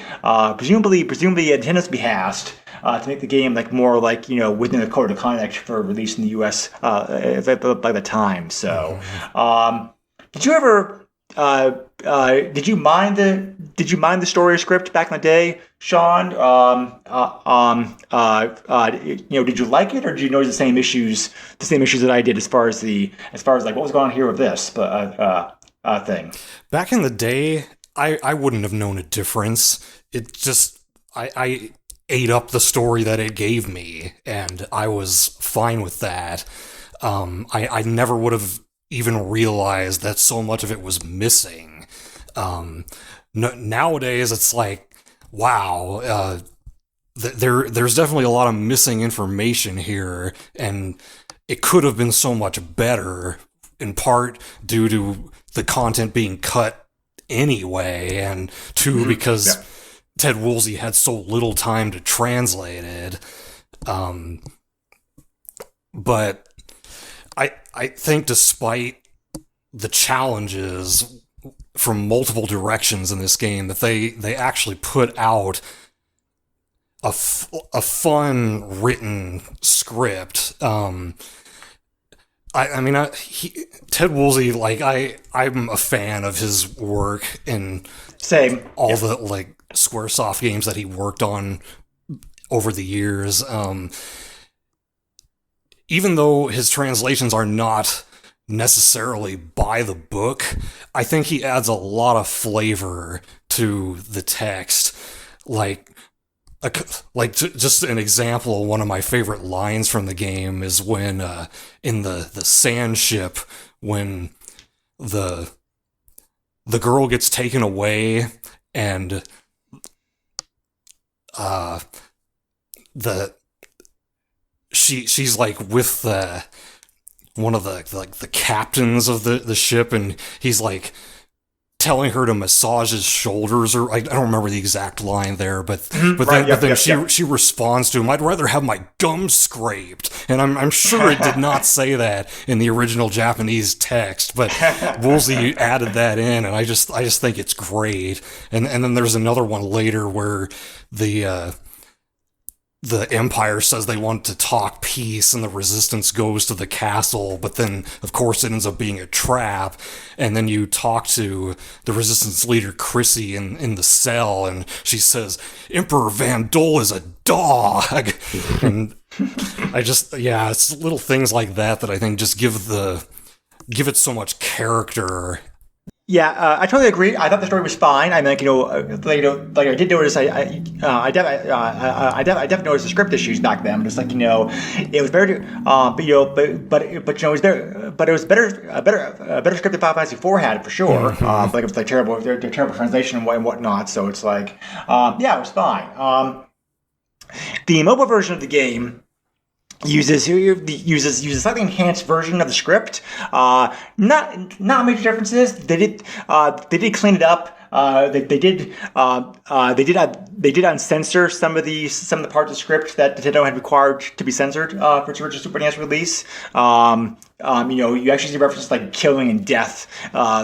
presumably at Nintendo's behest. To make the game more within the code of conduct for release in the U.S. By the time. So, did you ever did you mind the story or script back in the day, Sean? Did you like it, or did you notice the same issues that I did as far as what was going on here with this thing? Back in the day, I wouldn't have known a difference. It just I ate up the story that it gave me, and I was fine with that. I never would have even realized that so much of it was missing. Nowadays, it's wow, there's definitely a lot of missing information here, and it could have been so much better, in part due to the content being cut anyway, and two, because Ted Woolsey had so little time to translate it. But I think despite the challenges from multiple directions in this game, that they actually put out a fun written script. Ted Woolsey, I'm a fan of his work in all the Squaresoft games that he worked on over the years. Even though his translations are not necessarily by the book, I think he adds a lot of flavor to the text. Just an example, one of my favorite lines from the game is when in the sand ship, when the girl gets taken away, and she's with one of the captains of the ship, and he's like telling her to massage his shoulders, or I don't remember the exact line there, but then she responds to him, "I'd rather have my gum scraped," and I'm sure it did not say that in the original Japanese text, but Woolsey added that in, and I just think it's great. And then there's another one later where the Empire says they want to talk peace, and the Resistance goes to the castle, but then, of course, it ends up being a trap. And then you talk to the Resistance leader, Chrissy, in the cell, and she says, "Emperor Van Dole is a dog." And it's little things like that I think just give it so much character. Yeah, I totally agree. I thought the story was fine. I mean, I did notice. I definitely noticed the script issues back then. Just it was better. It was better script than Final Fantasy IV had for sure. It was terrible translation and whatnot. So it's it was fine. The mobile version of the game uses slightly enhanced version of the script. Not major differences. They did clean it up. They did uncensor some of the parts of the script that Nintendo had required to be censored for its original Super NES release. You actually see references like killing and death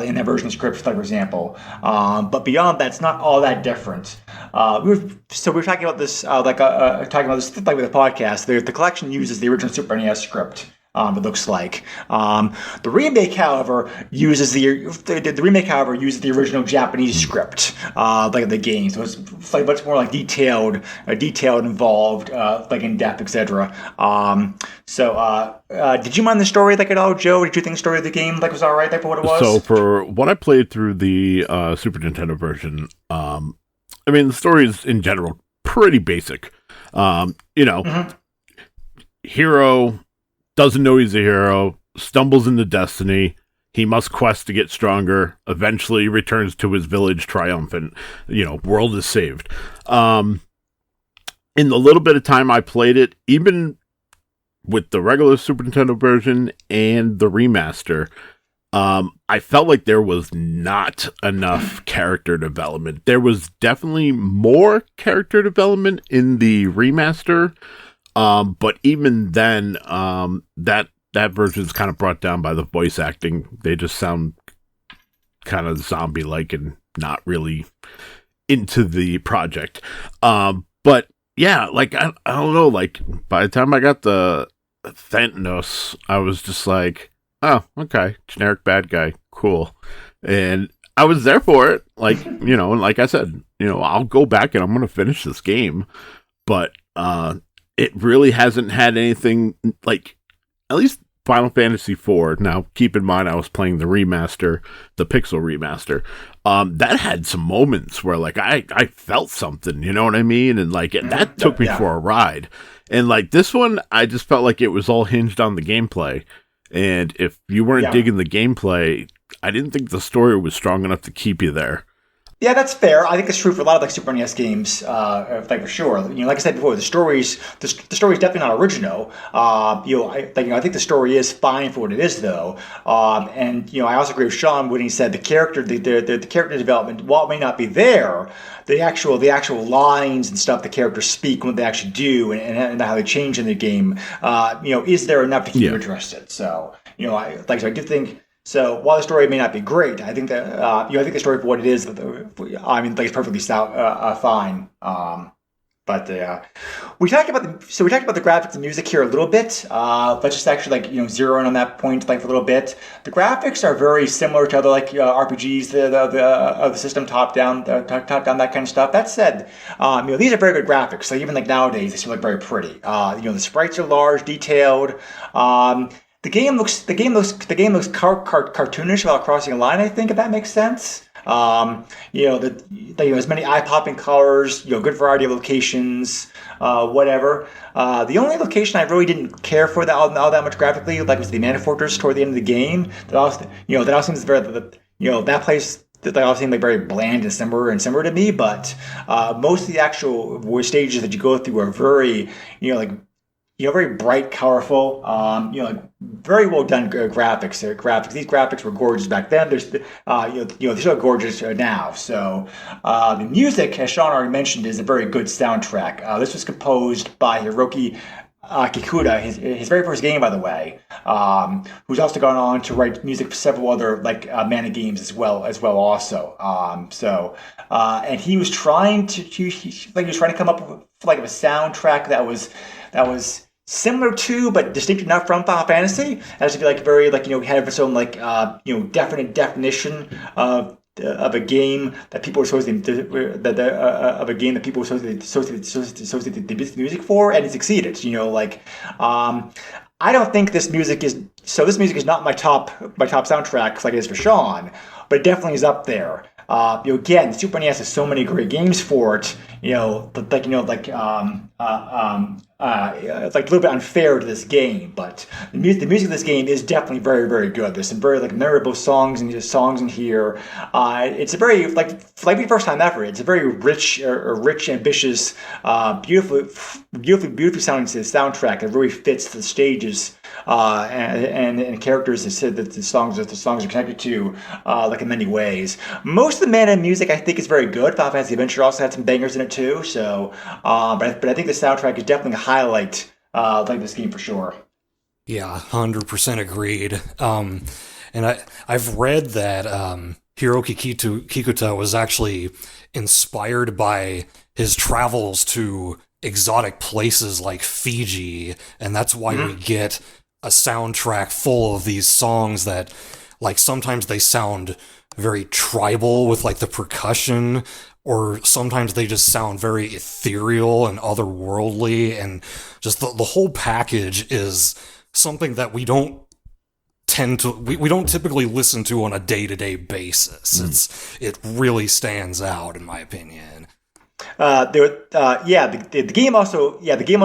in that version of the script, for example. But beyond that, it's not all that different. We were talking about this, with the podcast. The collection uses the original Super NES script. It looks like the remake, however, uses the original Japanese script, like the game. So it's much more detailed, involved, in depth, etc. Did you mind the story at all, Joe? Did you think the story of the game was all right for what it was? So for what I played through the Super Nintendo version, the story is in general pretty basic. Hero doesn't know he's a hero, stumbles into destiny. He must quest to get stronger, eventually returns to his village triumphant. World is saved. In the little bit of time I played it, even with the regular Super Nintendo version and the remaster, I felt like there was not enough character development. There was definitely more character development in the remaster, but even then, that version is kind of brought down by the voice acting. They just sound kind of zombie-like and not really into the project. But yeah, I don't know, by the time I got the Thanatos, I was just like, oh, okay, generic bad guy, cool. And I was there for it. And like I said, I'll go back and I'm going to finish this game. But, it really hasn't had anything at least Final Fantasy IV. Now, keep in mind, I was playing the remaster, the Pixel remaster. That had some moments where I felt something, you know what I mean? And that took me for a ride. And this one, I just felt like it was all hinged on the gameplay. And if you weren't digging the gameplay, I didn't think the story was strong enough to keep you there. Yeah, that's fair. I think it's true for a lot of Super NES games, for sure. Like I said before, the story's definitely not original. I think the story is fine for what it is, though. I also agree with Sean when he said the character development, while it may not be there, the actual lines and stuff the characters speak, what they actually do, and how they change in the game, is there enough to keep you interested? So, I do think. So while the story may not be great, I think that I think the story for what it is, it's perfectly fine. We talked about the graphics and music here a little bit. Let's just actually zero in on that point for a little bit. The graphics are very similar to other RPGs, the system, top down, that kind of stuff. That said, these are very good graphics. So even nowadays, they seem very pretty. The sprites are large, detailed. The game looks cartoonish without crossing a line, I think, if that makes sense. As many eye-popping colors, good variety of locations, whatever. The only location I really didn't care for all that much graphically, was the Mana Fortress toward the end of the game. That all seems very, that place. They all seem very bland and similar to me. But most of the actual stages that you go through are very, very bright, colorful, like very well done graphics. These graphics were gorgeous back then. They're still gorgeous now. So the music, as Sean already mentioned, is a very good soundtrack. This was composed by Hiroki Kikuta, his very first game, by the way, who's also gone on to write music for several other Mana games as well also. And he was trying to come up with a soundtrack that was similar to but distinct enough from Final Fantasy as to be very had its own definite definition of a game that people were supposed to associate the music for, and he succeeded. I don't think this music is not my top soundtrack like it is for Sean, but it definitely is up there. Again, the Super NES has so many great games for it. It's a little bit unfair to this game, but the music of this game is definitely very, very good. There's some very memorable songs in here. It's a very for the first time ever. It's a very rich, ambitious, beautifully sounding soundtrack that really fits the stages and characters that the songs are connected to in many ways. Most of the Mana music I think is very good. Final Fantasy Adventure also had some bangers in it too. So, but I think the soundtrack is definitely a highlight this game for sure. Yeah, 100% agreed. And I've read that Hiroki Kikuta was actually inspired by his travels to exotic places like Fiji, and that's why we get a soundtrack full of these songs that sometimes they sound very tribal with the percussion, or sometimes they just sound very ethereal and otherworldly, and just the whole package is something that we don't typically listen to on a day-to-day basis. It really stands out, in my opinion. The game also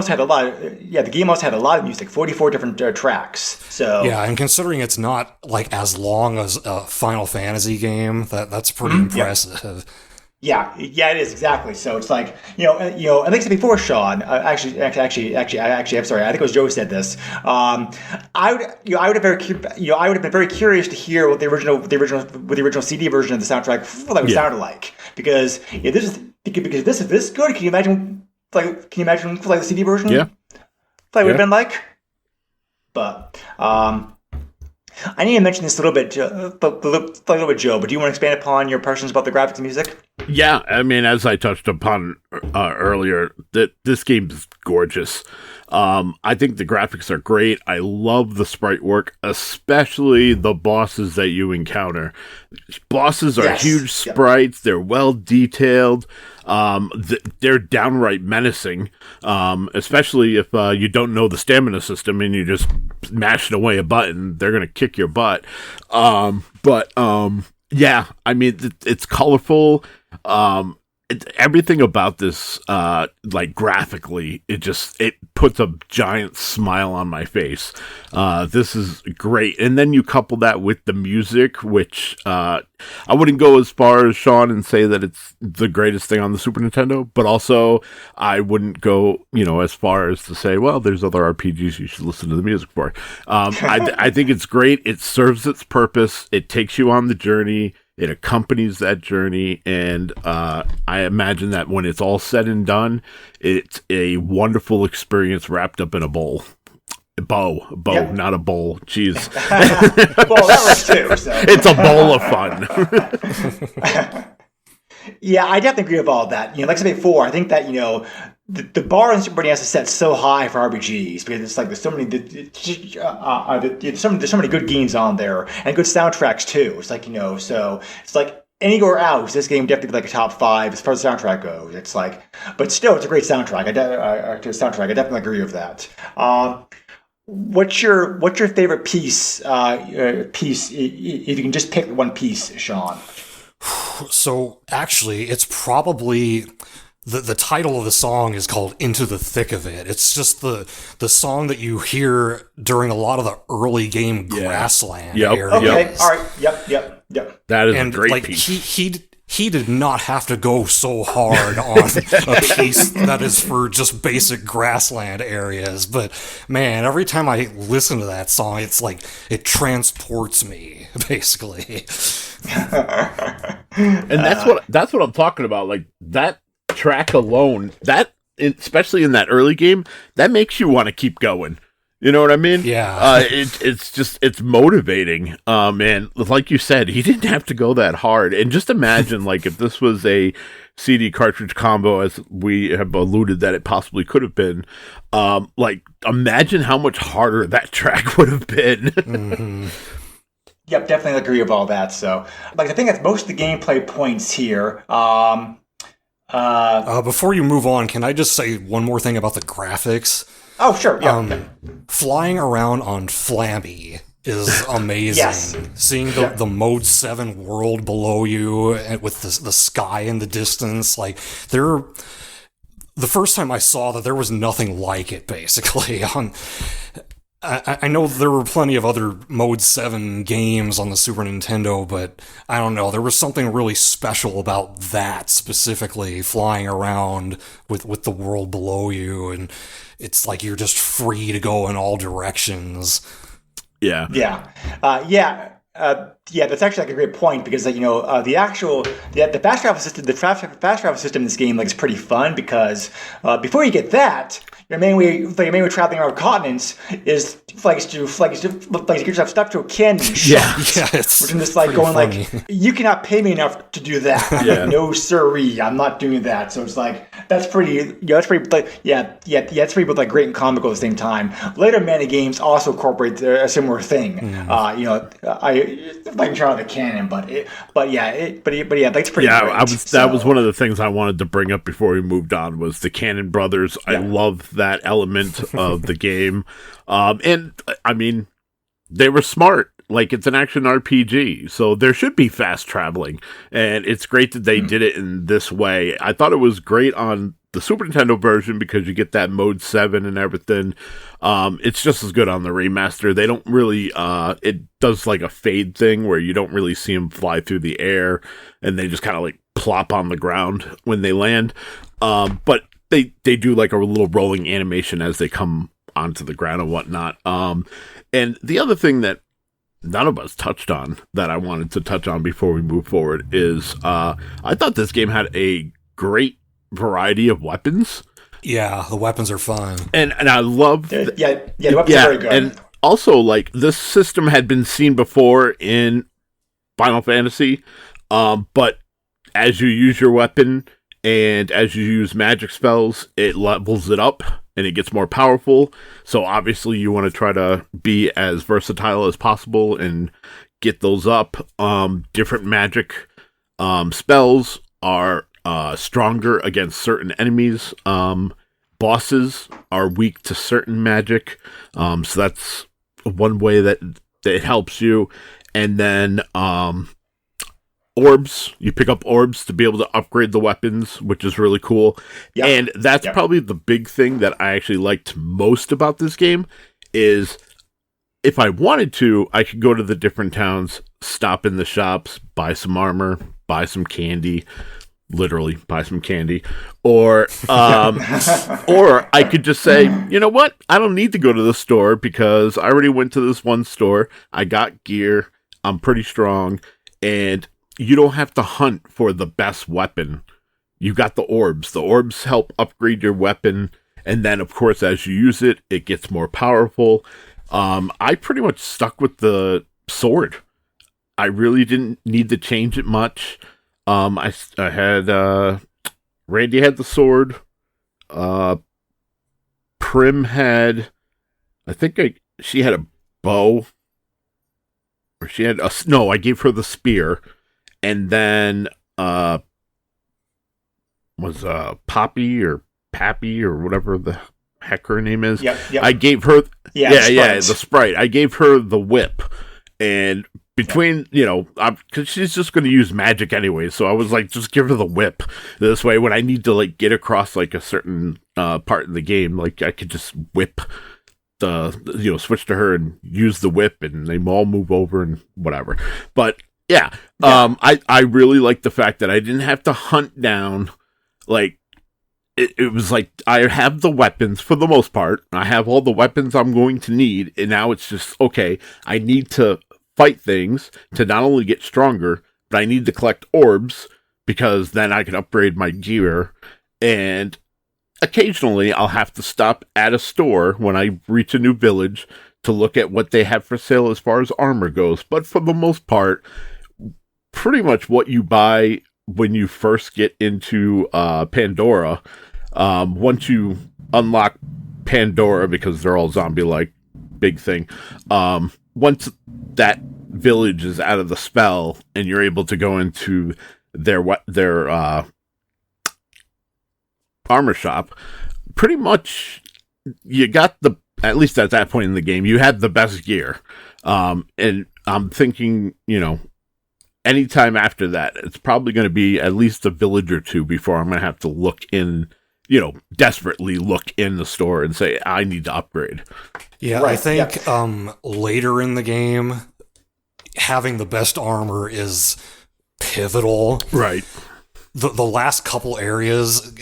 had a lot of music, 44 different tracks. So yeah, and considering it's not as long as a Final Fantasy game, that's pretty impressive. Yeah, it is exactly. So it's and like I said before, Sean. Actually, I'm sorry. I think it was Joe who said this. I would have been very curious to hear what the original CD version of the soundtrack sounded like, because this is this good. Can you imagine the CD version? Yeah, would have been like. But I need to mention this a little bit, Joe. But do you want to expand upon your impressions about the graphics and music? Yeah, I mean, as I touched upon earlier, that this game is gorgeous. I think the graphics are great. I love the sprite work, especially the bosses that you encounter. Bosses are huge sprites. They're well detailed. They're downright menacing, especially if you don't know the stamina system and you just mashing away a button. They're going to kick your butt. Yeah, I mean, it's colorful. Everything about this, graphically, it puts a giant smile on my face. This is great. And then you couple that with the music, which I wouldn't go as far as Sean and say that it's the greatest thing on the Super Nintendo, but also I wouldn't go, as far as to say, well, there's other RPGs you should listen to the music for. I think it's great. It serves its purpose. It takes you on the journey. It accompanies that journey, and I imagine that when it's all said and done, it's a wonderful experience wrapped up in a bowl. Not a bowl. Jeez. Well, that works too. So. It's a bowl of fun. Yeah, I definitely agree with all of that. Like I said before, I think that the bar in Super NES is set so high for RPGs because it's there's so many good games on there and good soundtracks too. It's so it's anywhere else, this game definitely a top 5 as far as the soundtrack goes. It's but still, it's a great soundtrack. I definitely agree with that. What's your favorite piece? If you can just pick one piece, Sean. So actually, it's probably the title of the song is called "Into the Thick of It." It's just the song that you hear during a lot of the early game grassland areas. Okay, all right, yep. That is a great piece. he did not have to go so hard on a piece that is for just basic grassland areas. But man, every time I listen to that song, it's like it transports me, basically. And that's what I'm talking about. Like that track alone, especially in that early game, that makes you want to keep going. You know what I mean? Yeah. It's motivating. And like you said, he didn't have to go that hard. And just imagine, like, if this was a CD cartridge combo, as we have alluded that it possibly could have been, like, imagine how much harder that track would have been. Mm-hmm. Yep, definitely agree with all that. So, like, I think that's most of the gameplay points here. Before you move on, can I just say one more thing about the graphics? Oh, sure. Yeah. Flying around on Flammy is amazing. Yes. Seeing the Mode 7 world below you and with the sky in the distance, like, the first time I saw that, there was nothing like it, basically. I know there were plenty of other Mode 7 games on the Super Nintendo, but I don't know, there was something really special about that, specifically, flying around with the world below you, and it's like you're just free to go in all directions. Yeah. Yeah. That's actually like a great point, because the fast travel system, fast travel system in this game, like, is pretty fun, because before you get that, your main way traveling around continents is to get yourself stuck to a candy shop. It's which is just like going funny. like, you cannot pay me enough to do that. I'm like, no siree, I'm not doing that. So it's like, that's pretty, it's pretty like great and comical at the same time. Later many games also incorporate a similar thing. I like try out the cannon, that's pretty. Yeah, great. That was one of the things I wanted to bring up before we moved on, was the Cannon Brothers. Yeah. I love that element of the game. And I mean, they were smart. Like, it's an action RPG, so there should be fast traveling. And it's great that they did it in this way. I thought it was great on the Super Nintendo version because you get that Mode 7 and everything. It's just as good on the remaster. They don't really, it does like a fade thing where you don't really see them fly through the air, and they just kind of like plop on the ground when they land. But they do like a little rolling animation as they come onto the ground and whatnot. And the other thing that none of us touched on that I wanted to touch on before we move forward is I thought this game had a great variety of weapons. Yeah, the weapons are fun. Mm-hmm. And I love... the weapons are very good. And also, like, this system had been seen before in Final Fantasy, but as you use your weapon and as you use magic spells, it levels it up and it gets more powerful. So obviously you want to try to be as versatile as possible and get those up. Different magic spells are stronger against certain enemies. Bosses are weak to certain magic. So that's one way that it helps you. And then orbs. You pick up orbs to be able to upgrade the weapons, which is really cool. Yep. And that's probably the big thing that I actually liked most about this game is if I wanted to, I could go to the different towns, stop in the shops, buy some armor, buy some candy, literally buy some candy, or or I could just say, you know what? I don't need to go to the store because I already went to this one store. I got gear. I'm pretty strong, and you don't have to hunt for the best weapon. You got the orbs. The orbs help upgrade your weapon, and then, of course, as you use it, it gets more powerful. I pretty much stuck with the sword. I really didn't need to change it much. I had Randy had the sword. Prim had, I think she had a bow, or she had I gave her the spear. And then was Poppy or Pappy or whatever the heck her name is. Yep. I gave her the sprite. sprite. I gave her the whip, and between because she's just going to use magic anyway, so I was like, just give her the whip. This way, when I need to like get across like a certain part in the game, like I could just whip switch to her and use the whip, and they all move over and whatever. But Yeah. I really like the fact that I didn't have to hunt down, like, it was like I have the weapons for the most part. I have all the weapons I'm going to need, and now it's just, okay, I need to fight things to not only get stronger, but I need to collect orbs because then I can upgrade my gear. And occasionally I'll have to stop at a store when I reach a new village to look at what they have for sale as far as armor goes. But for the most part, pretty much what you buy when you first get into Pandora, once you unlock Pandora, because they're all zombie-like, big thing, once that village is out of the spell and you're able to go into their armor shop, pretty much you got at least at that point in the game, you had the best gear. And I'm thinking, anytime after that, it's probably going to be at least a village or two before I'm going to have to look in, desperately look in the store and say, I need to upgrade. Yeah, right, I think later in the game, having the best armor is pivotal. Right. The last couple areas,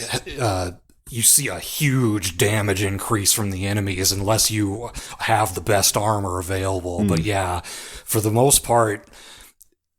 you see a huge damage increase from the enemies unless you have the best armor available. But yeah, for the most part,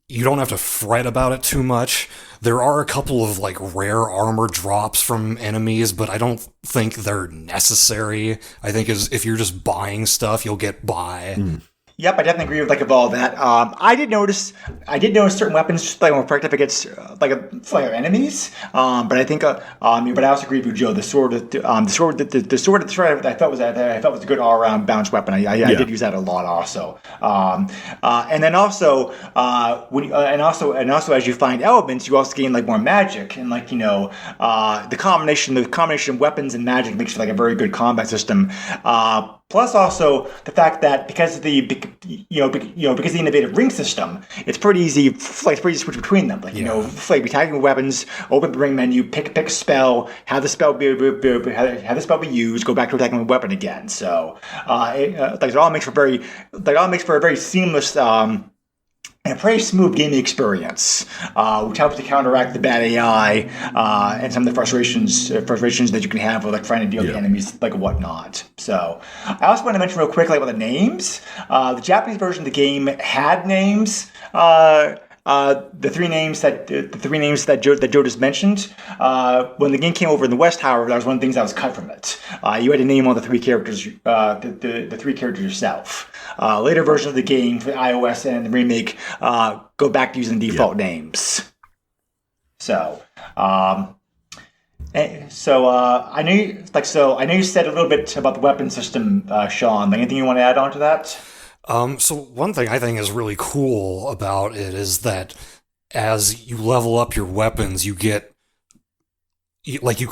you don't have to fret about it too much. There are a couple of rare armor drops from enemies, but I don't think they're necessary. I think if you're just buying stuff, you'll get by. Yep, I definitely agree with all that. I did notice certain weapons just were effective against enemies. But I think but I also agree with you, Joe. The sword that I felt was a good all around balanced weapon. I did use that a lot also. And then also as you find elements, you also gain more magic and the combination of weapons and magic makes for a very good combat system. Plus, also the fact that because of the innovative ring system, it's pretty easy. It's pretty easy to switch between them. Be tagging weapons, open the ring menu, pick a spell, have the spell be used, go back to attacking the weapon again. So, it all makes for a very seamless. And a pretty smooth gaming experience, which helps to counteract the bad AI and some of the frustrations that you can have with trying to deal with enemies whatnot. So, I also want to mention real quickly about the names. The Japanese version of the game had names. The three names that Joe just mentioned. When the game came over in the West, however, that was one of the things that was cut from it. You had to name all the three characters, the three characters yourself. Later versions of the game for iOS and the remake go back to using default names. So, I know you said a little bit about the weapon system, Sean. Anything you want to add on to that? So one thing I think is really cool about it is that as you level up your weapons, you can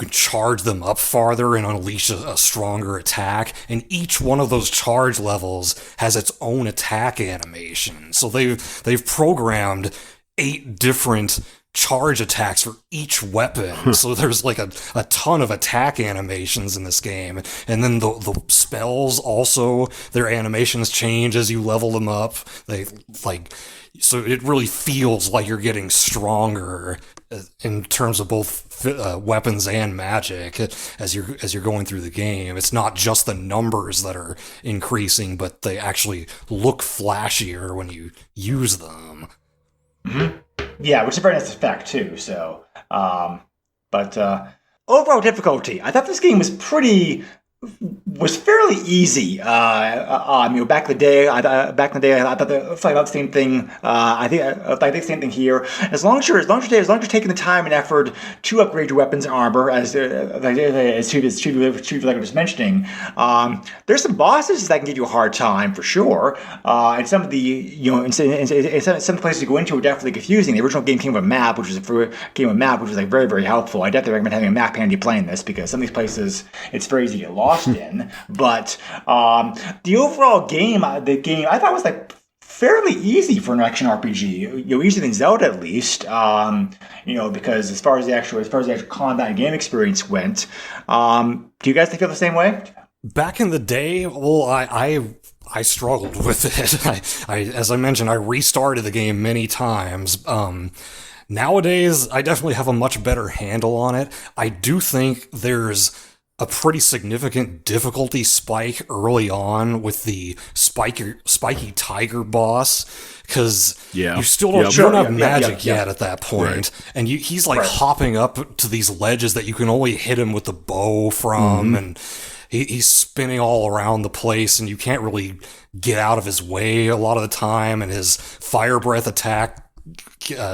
charge them up farther and unleash a stronger attack. And each one of those charge levels has its own attack animation. So they've programmed 8 different charge attacks for each weapon. So there's a ton of attack animations in this game. And then the spells also, their animations change as you level them up. So it really feels like you're getting stronger in terms of both weapons and magic as you're going through the game. It's not just the numbers that are increasing, but they actually look flashier when you use them. Mm-hmm. Yeah, which is a very nice effect too. So, overall difficulty, I thought this game was fairly easy. Back in the day, I thought the same thing. I think the same thing here. As long as you're taking the time and effort to upgrade your weapons and armor, as Chief was mentioning, there's some bosses that can give you a hard time for sure. And some of the some of the places you go into are definitely confusing. The original game came with a map, which was very, very helpful. I definitely recommend having a map handy playing this because some of these places it's very easy to get lost in, but the overall game, I thought was fairly easy for an action RPG. Easier than Zelda at least. Because as far as the actual combat and game experience went, do you guys feel the same way? Back in the day, well, I I struggled with it. As I mentioned, I restarted the game many times. Nowadays, I definitely have a much better handle on it. I do think there's a pretty significant difficulty spike early on with the spiky tiger boss, because you still don't, you don't have magic yet at that point. Right. And he's like hopping up to these ledges that you can only hit him with the bow from, and he's spinning all around the place, and you can't really get out of his way a lot of the time, and his fire breath attack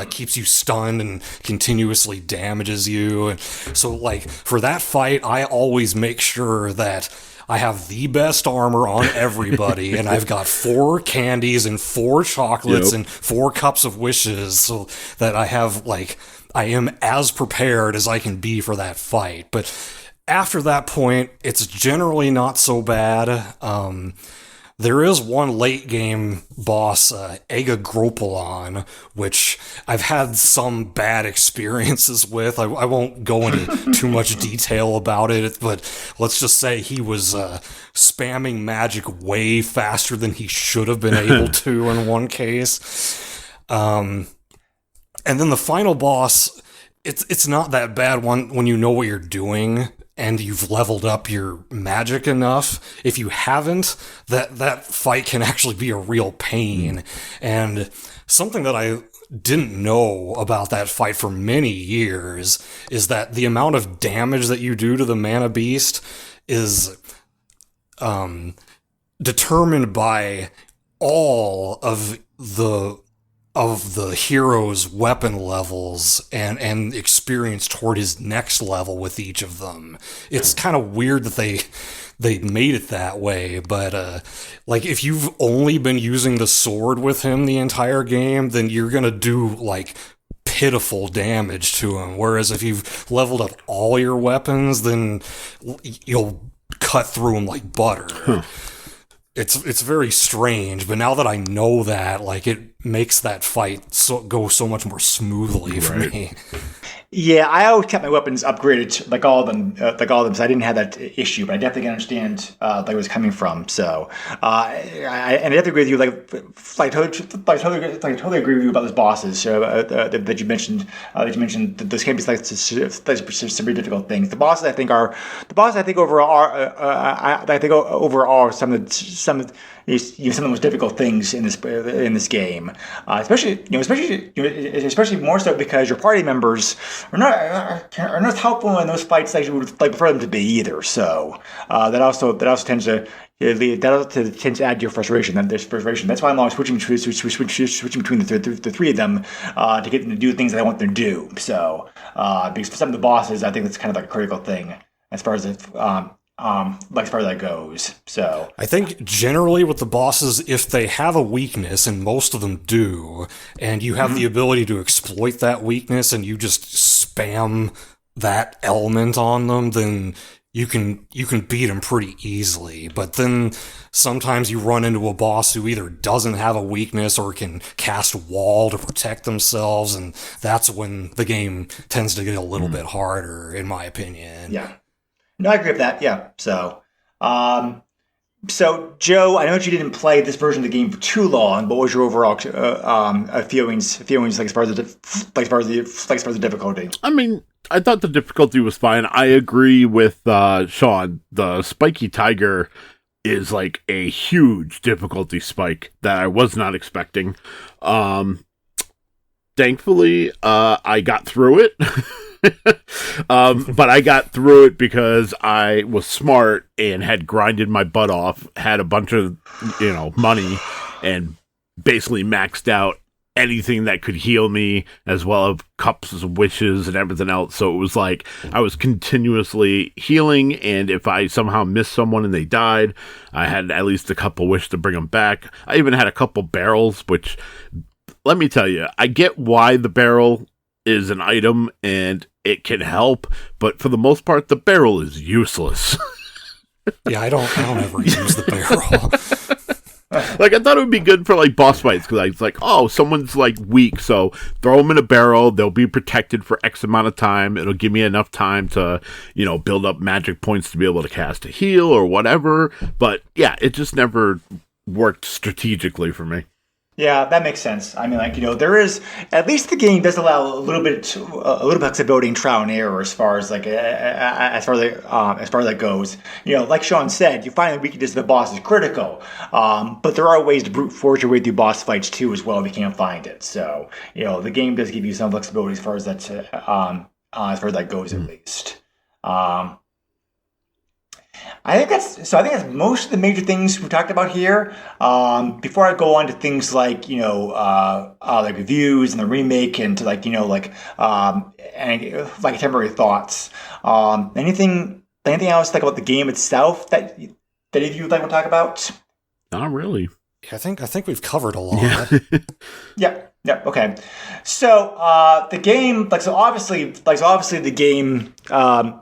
keeps you stunned and continuously damages you. And so, like, for that fight, I always make sure that I have the best armor on everybody, and I've got 4 candies and 4 chocolates and 4 cups of wishes, so that I have, like, I am as prepared as I can be for that fight. But after that point, it's generally not so bad. There is one late game boss, Egagropolon, which I've had some bad experiences with. I won't go into too much detail about it, but let's just say he was spamming magic way faster than he should have been able to in one case. And then the final boss, it's not that bad when you know what you're doing and you've leveled up your magic enough. If you haven't, that fight can actually be a real pain. And something that I didn't know about that fight for many years is that the amount of damage that you do to the mana beast is determined by all of the hero's weapon levels and experience toward his next level with each of them. It's kind of weird that they made it that way, but like, if you've only been using the sword with him the entire game, then you're gonna do like pitiful damage to him, whereas if you've leveled up all your weapons, then you'll cut through him like butter. It's very strange, but now that I know that, like, it makes that fight go so much more smoothly for me. Yeah, I always kept my weapons upgraded, like all of them, so I didn't have that issue. But I definitely can understand like where it's coming from. So, I have to agree with you. I totally agree with you about those bosses that you mentioned. Those can be like some very difficult things. The bosses I think overall are some of the most difficult things in this game, especially more so because your party members are not as helpful in those fights as you would like prefer them to be either. So that also tends to add to your frustration. That's why I'm always switching between the three of them to get them to do things that I want them to do. So because for some of the bosses, I think that's kind of like a critical thing as far as as far as that goes. So I think generally with the bosses, if they have a weakness, and most of them do, and you have the ability to exploit that weakness, and you just spam that element on them, then you can beat them pretty easily. But then sometimes you run into a boss who either doesn't have a weakness or can cast wall to protect themselves, and that's when the game tends to get a little bit harder, in my opinion. Yeah. No, I agree with that. Yeah. So, Joe, I know that you didn't play this version of the game for too long, but what was your overall feelings like as far as the difficulty? I mean, I thought the difficulty was fine. I agree with Sean. The spiky tiger is like a huge difficulty spike that I was not expecting. Thankfully, I got through it. But I got through it because I was smart and had grinded my butt off, had a bunch of, money, and basically maxed out anything that could heal me, as well as cups of wishes and everything else. So it was like I was continuously healing, and if I somehow missed someone and they died, I had at least a couple wishes to bring them back. I even had a couple barrels, which, let me tell you, I get why the barrel is an item and it can help, but for the most part, the barrel is useless. Yeah, I don't ever use the barrel. Like, I thought it would be good for, like, boss fights, because it's like, oh, someone's, like, weak, so throw them in a barrel, they'll be protected for X amount of time, it'll give me enough time to, build up magic points to be able to cast a heal or whatever, but, yeah, it just never worked strategically for me. Yeah, that makes sense. I mean, there is at least the game does allow a little bit flexibility in trial and error as far as as far as that goes. Like Sean said, you find the weakness of the boss is critical, but there are ways to brute force your way through boss fights too as well if you can't find it. So the game does give you some flexibility as far as that goes at least. I think that's most of the major things we talked about here. Before I go on to things like like reviews and the remake and to and like temporary thoughts. Anything else like about the game itself that you would like to talk about? Not really. I think we've covered a lot. Yeah. Yep. Okay. So the game, obviously the game, the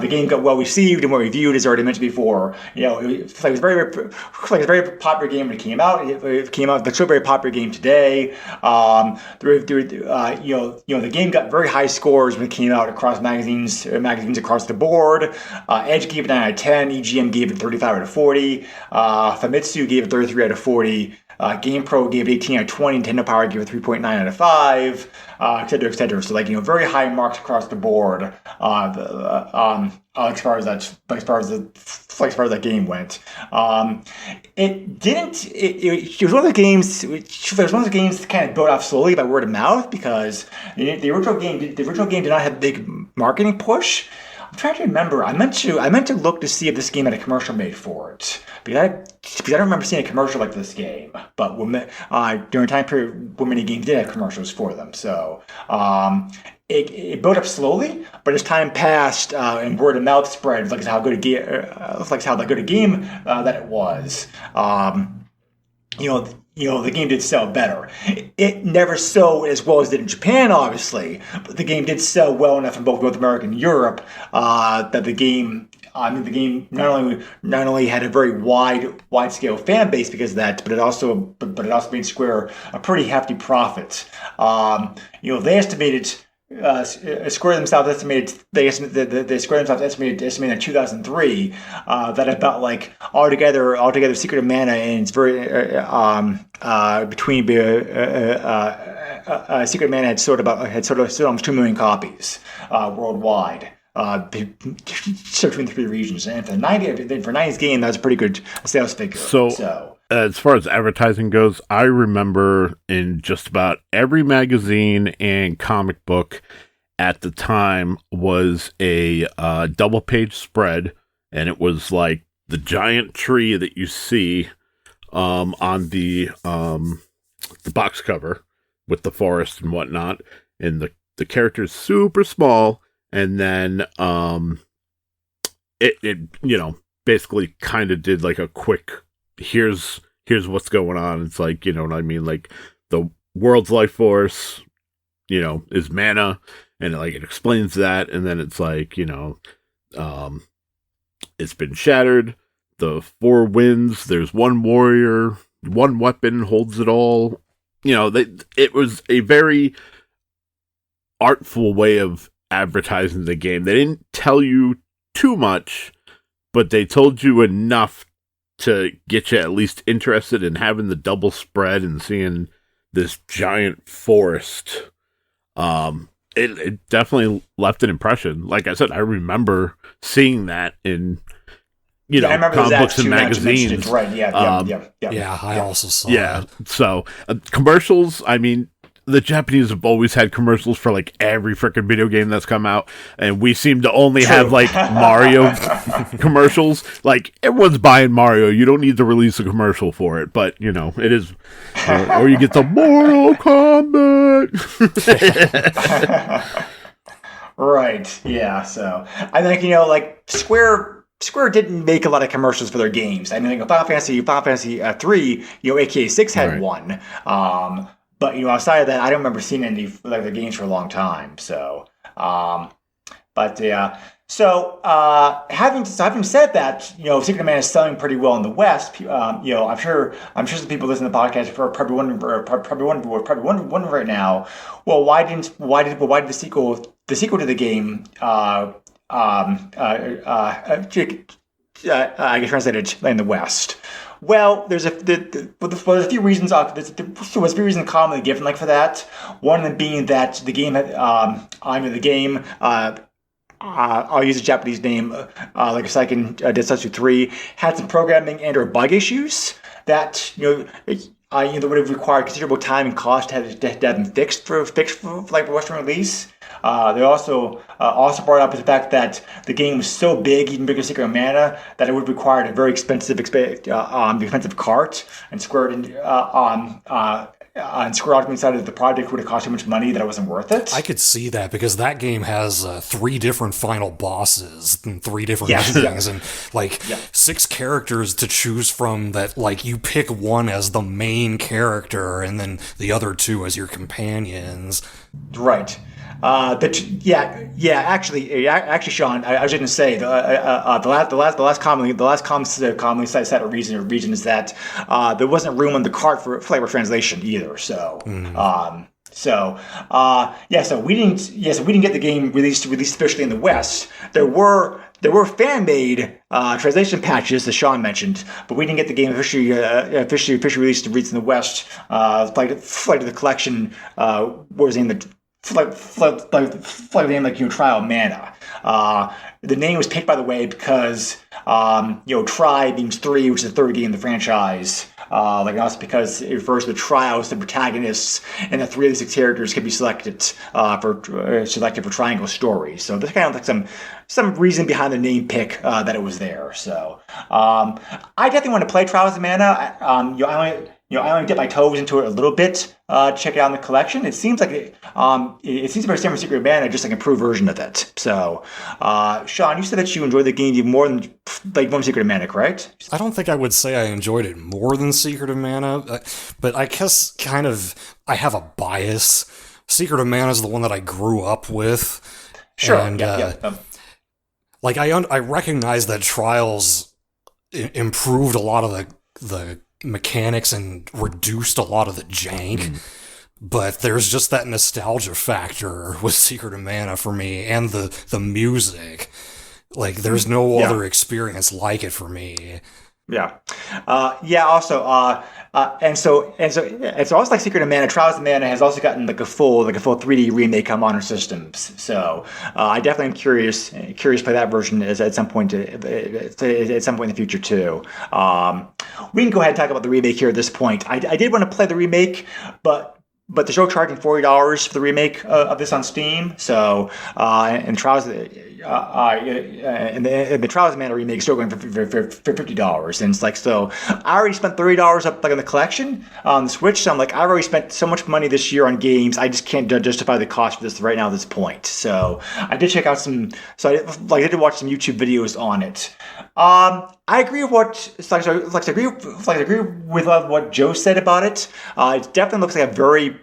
game got well received and well reviewed, as already mentioned before. It was a very popular game when it came out. It came out. It's still a very popular game today. The game got very high scores when it came out across magazines across the board. Edge gave it 9 out of 10. EGM gave it 35 out of 40. Famitsu gave it 33 out of 40. GamePro gave it 18 out of 20, Nintendo Power gave it 3.9 out of 5, et cetera, et cetera. So very high marks across the board as far as that game went. It was one of the games. It was one of the games that kind of built off slowly by word of mouth because the original game did not have a big marketing push. I'm trying to remember. I meant to look to see if this game had a commercial made for it because I don't remember seeing a commercial like this game. But during a time period when many games did have commercials for them, so it built up slowly. But as time passed and word of mouth spread, how good a game that it was. The game did sell better. It never sold as well as it did in Japan, obviously, but the game did sell well enough in both North America and Europe that the game not only had a very wide scale fan base because of that, but it also made Square a pretty hefty profit. They estimated. Square themselves estimated in 2003 that about altogether Secret of Mana and it's very Secret of Mana had sold almost 2 million copies worldwide. Between the 3 regions, and for 90's game, that's a pretty good sales figure. So as far as advertising goes, I remember in just about every magazine and comic book at the time was a double-page spread, and it was like the giant tree that you see on the box cover with the forest and whatnot, and the character's super small. And then it basically kind of did like a quick here's what's going on. It's like, you know what I mean? Like the world's life force, is mana, and it explains that, and then it's like, it's been shattered. The 4 winds, there's 1 warrior, 1 weapon holds it all. It was a very artful way of advertising the game. They didn't tell you too much, but they told you enough to get you at least interested in having the double spread and seeing this giant forest. It definitely left an impression. Like I said, I remember seeing that in comic books and magazines. Right? Yeah. I also saw that. So commercials. I mean, the Japanese have always had commercials for like every freaking video game that's come out, and we seem to only have like Mario commercials. Like everyone's buying Mario, you don't need to release a commercial for it, but it is, or you get the Mortal Kombat. Right. Yeah. So I think Square didn't make a lot of commercials for their games. I mean, Final Fantasy 3, aka 6 had one. But outside of that, I don't remember seeing any the games for a long time. So, but yeah. So, having said that, Secret of Mana is selling pretty well in the West. I'm sure some people listening to the podcast are probably wondering right now. Well, why did the sequel to the game I guess translated in the West? Well, there's a few reasons. There's a few reasons commonly given for that. One of them being that the game I'll use a Japanese name like a second. Detsu 3 had some programming and or bug issues that that would have required considerable time and cost to have them fixed for Western release. They also brought up the fact that the game was so big, even bigger Secret of Mana, that it would require a very expensive cart, and Square ultimately decided that the project would have cost too much money that it wasn't worth it. I could see that because that game has 3 different final bosses and 3 different endings and 6 characters to choose from that you pick one as the main character and then the other 2 as your companions. Right. Actually, Sean, I was going to say the last commonly cited reason is that there wasn't room on the cart for flavor translation either. So, so we didn't get the game released officially in the West. There were fan made translation patches, as Sean mentioned, but we didn't get the game officially released in the West. Flight of the Collection was in the Trial Mana. The name was picked, by the way, because Tri means 3, which is the third game in the franchise. And also because it refers to the trials, the protagonists, and the 3 of the 6 characters can be selected for triangle stories. So there's kind of some reason behind the name pick that it was there. So I definitely want to play Trials of Mana. I only dip my toes into it a little bit. Check it out in the collection. It seems like it seems very similar to Secret of Mana, just an improved version of it. So, Sean, you said that you enjoyed the game even more than Secret of Mana, correct? I don't think I would say I enjoyed it more than Secret of Mana, but I guess I have a bias. Secret of Mana is the one that I grew up with. Sure. And, I recognize that Trials improved a lot of the mechanics and reduced a lot of the jank, but there's just that nostalgia factor with Secret of Mana for me, and the music. There's no other experience like it for me. Yeah. Also, also like Secret of Mana, Trials of Mana has also gotten a full 3D remake on modern systems. So I definitely am curious to play that version at some point in the future too. We can go ahead and talk about the remake here at this point. I did want to play the remake, but they're still charging $40 for the remake of this on Steam. So and the Trials of Mana remake is still going for $50, and it's so I already spent $30 up on the collection on the Switch. So I'm I've already spent so much money this year on games, I just can't justify the cost for this right now at this point. So I did check out I did watch some YouTube videos on it. I agree with what what Joe said about it. It definitely looks like a very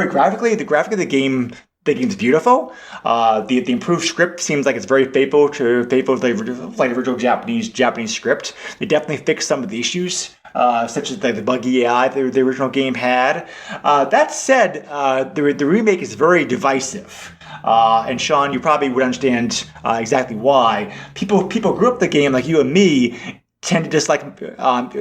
graphically. The graphic of the game. The game's beautiful. The improved script seems like it's very faithful to the original Japanese script. They definitely fixed some of the issues, such as the buggy AI the original game had. That said, the remake is very divisive. And Sean, you probably would understand exactly why. People grew up the game like you and me. Tend to dislike.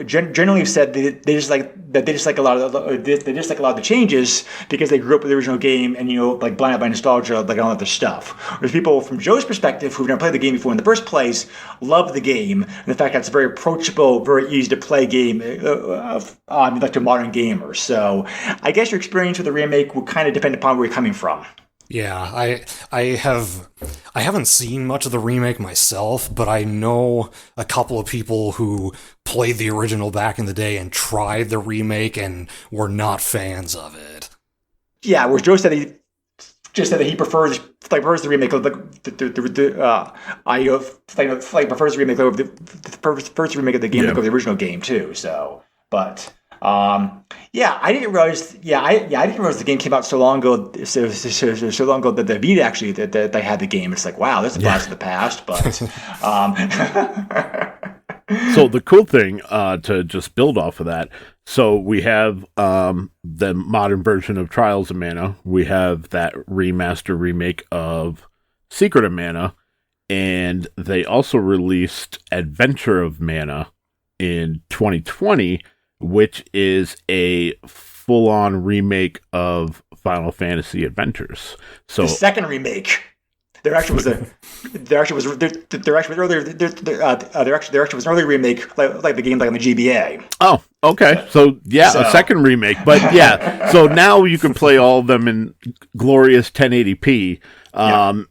Generally have said they dislike a lot of the changes because they grew up with the original game and blinded by nostalgia, all that other stuff. Whereas people from Joe's perspective, who've never played the game before in the first place, love the game and the fact that it's a very approachable, very easy to play game, to modern gamers. So I guess your experience with the remake will kind of depend upon where you're coming from. Yeah, I haven't seen much of the remake myself, but I know a couple of people who played the original back in the day and tried the remake and were not fans of it. Yeah, whereas Joe said he prefers the remake of prefers the remake over the first remake of the game over the original game too. So, but. I didn't realize. I didn't realize the game came out so long ago. So long ago that the Vita actually that they had the game. It's wow, that's a blast of the past. But so the cool thing to just build off of that. So we have the modern version of Trials of Mana. We have that remake of Secret of Mana, and they also released Adventure of Mana in 2020, which is a full-on remake of Final Fantasy Adventures. So the second remake. There actually was an earlier remake, like the game like on the GBA. Oh, okay. So a second remake, but yeah. So now you can play all of them in glorious 1080p,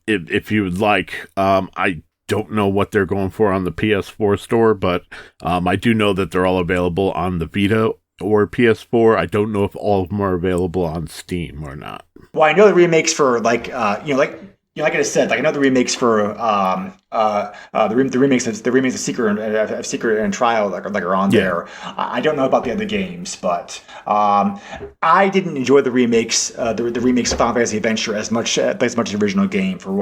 if you would like. I don't know what they're going for on the PS4 store, but I do know that they're all available on the Vita or PS4. I don't know if all of them are available on Steam or not. Well, I know the remakes for like like I said, like I know the remakes for the remakes of Secret and Trial like are on there. I don't know about the other games, but I didn't enjoy the remakes the remakes of Final Fantasy Adventure as much as the original game for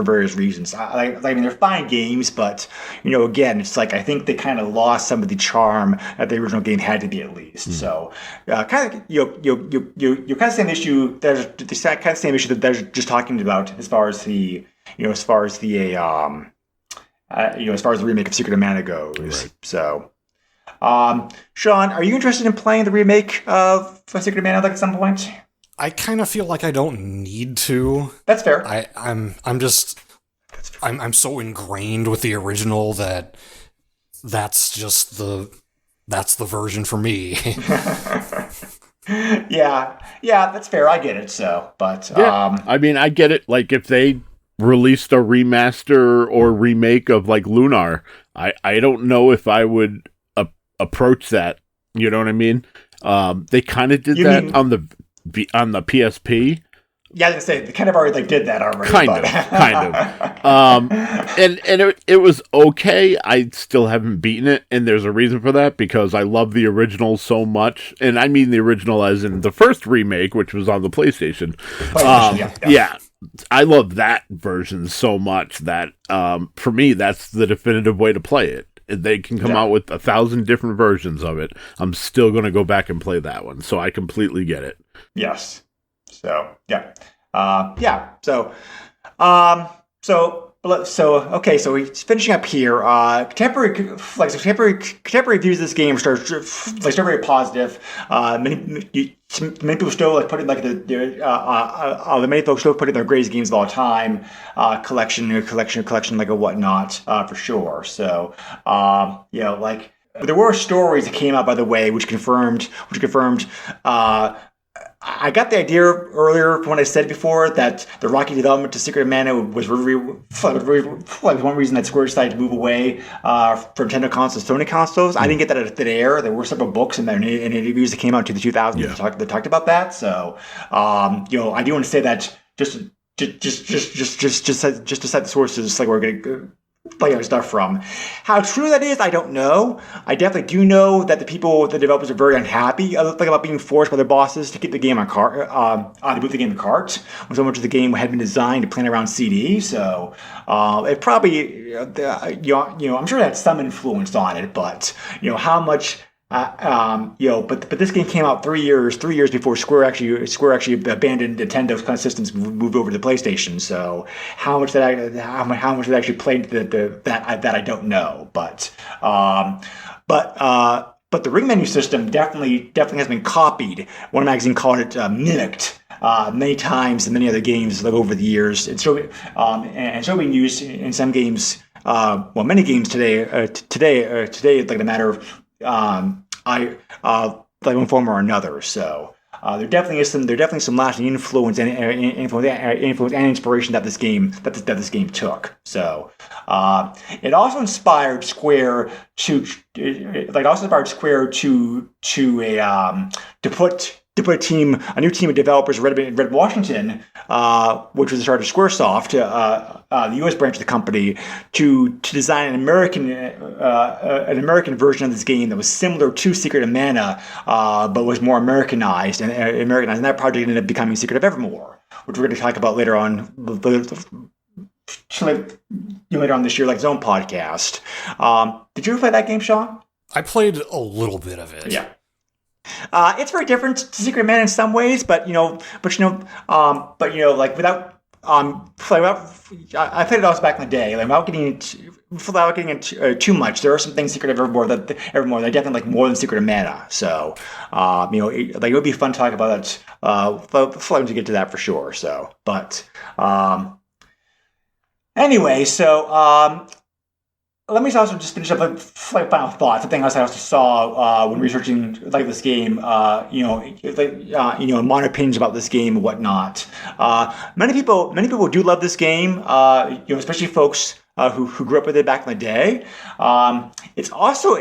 various reasons. I mean, they're fine games, but again, it's like I think they kind of lost some of the charm that the original game had to be at least. So kind of you kind of the same issue. There's the kind of same issue that they're just talking about as far as the as far as the remake of Secret of Mana goes. Right. So, Sean, are you interested in playing the remake of Secret of Mana like at some point? I kind of feel like I don't need to. That's fair. I'm so ingrained with the original that that's the version for me. Yeah, that's fair. I get it. So, but I mean, I get it. Like if they released a remaster or remake of like Lunar, I don't know if I would approach that. You know what I mean? They kind of did on the PSP. Yeah, I was gonna say they kind of already did that already. Kind of. And it was okay. I still haven't beaten it, and there's a reason for that because I love the original so much, and I mean the original as in the first remake, which was on the PlayStation. Yeah, I love that version so much that for me that's the definitive way to play it. They can come out with 1,000 different versions of it. I'm still going to go back and play that one, so I completely get it. Yes. So okay. So he's finishing up here. Contemporary views of this game start very positive. Many people still put it like the many folks still put it in their greatest games of all time collection like a whatnot for sure. So there were stories that came out, by the way, which confirmed I got the idea earlier when I said before that the rocky development to Secret of Mana was one reason that Square decided to move away from Nintendo consoles, Sony consoles. I didn't get that out of thin air. There were several books and interviews that came out in the 2000s that talked about that. So, I do want to say that just to set the sources like we're going to stuff from. How true that is, I don't know. I definitely do know that the developers are very unhappy about being forced by their bosses to keep the game to move the game to cart when so much of the game had been designed to play around CD. So it probably, I'm sure it had some influence on it, but how much. But this game came out 3 years before Square actually abandoned Nintendo's kind of systems, moved over to the PlayStation. So how much that actually played into that I don't know. But the ring menu system definitely has been copied. One magazine called it mimicked many times in many other games over the years. And so being used in some games. Many games today like a matter of like one form or another. So there definitely is some lasting influence and inspiration that this game took. So it also inspired Square to put a new team of developers, Red Washington, which was the start of SquareSoft, the U.S. branch of the company, to design an American version of this game that was similar to Secret of Mana, but was more Americanized. And that project ended up becoming Secret of Evermore, which we're going to talk about later on. Later on this year, like Zone podcast. Did you ever play that game, Sean? I played a little bit of it. Yeah. It's very different to Secret of Mana in some ways, but without I played it also back in the day. Like, without getting into too much, there are some things Secret of Evermore that I definitely like more than Secret of Mana. So, it would be fun to talk about that. To get to that for sure. So, but anyway, so let me also just finish up with final thoughts. Something else I also saw when researching this game. Minor opinions about this game and whatnot. Many people do love this game. Especially folks who grew up with it back in the day. It's also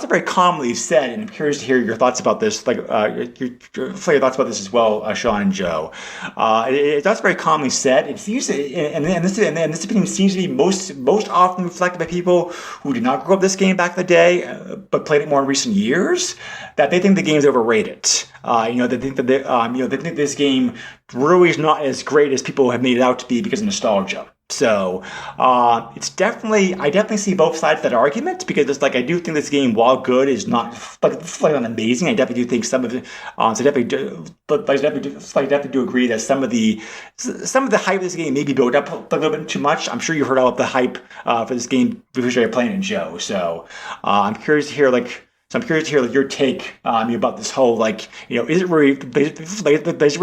very commonly said, and I'm curious to hear your thoughts about this. Your thoughts about this as well, Sean and Joe. It's also very commonly said. It seems, and this opinion seems to be most often reflected by people who did not grow up this game back in the day, but played it more in recent years. That they think the game is overrated. They think that they think this game really is not as great as people have made it out to be because of nostalgia. So I definitely see both sides of that argument, because it's I do think this game, while good, is not not amazing. I definitely do think some of it. I definitely do agree that some of the hype of this game may be built up a little bit too much. I'm sure you heard all of the hype for this game before you playing it, Joe. So I'm curious to hear your take about this whole is it really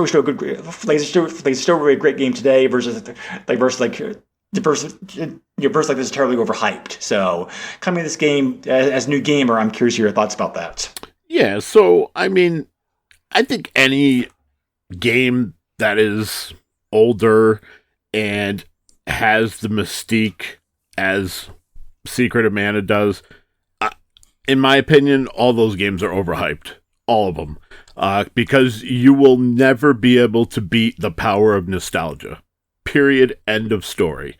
still a good, still really a great game today versus this is terribly overhyped. So coming to this game as a new gamer, I'm curious to hear your thoughts about that. Yeah, so I mean, I think any game that is older and has the mystique as Secret of Mana does, in my opinion, all those games are overhyped. All of them. Because you will never be able to beat the power of nostalgia. Period. End of story.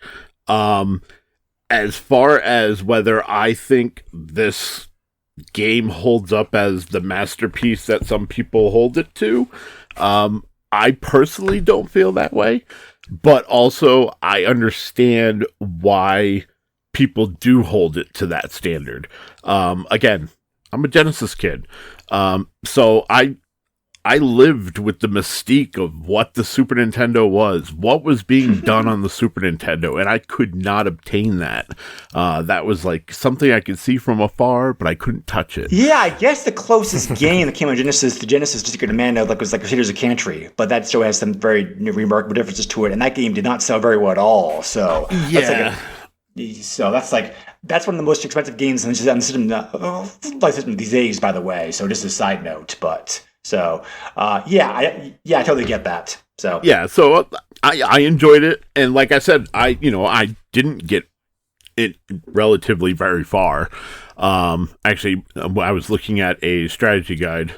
As far as whether I think this game holds up as the masterpiece that some people hold it to, I personally don't feel that way. But also, I understand why people do hold it to that standard. Again, I'm a Genesis kid. So I lived with the mystique of what the Super Nintendo was, what was being done on the Super Nintendo, and I could not obtain that. That was something I could see from afar, but I couldn't touch it. Yeah, I guess the closest game that came on Genesis to Secret of Mana was Crusaders of Cantry, but that still has some very remarkable differences to it, and that game did not sell very well at all. So yeah. That's one of the most expensive games on the system these days, by the way. So just a side note, but I totally get that. So yeah, so I enjoyed it, and like I said, I didn't get it relatively very far. Actually, I was looking at a strategy guide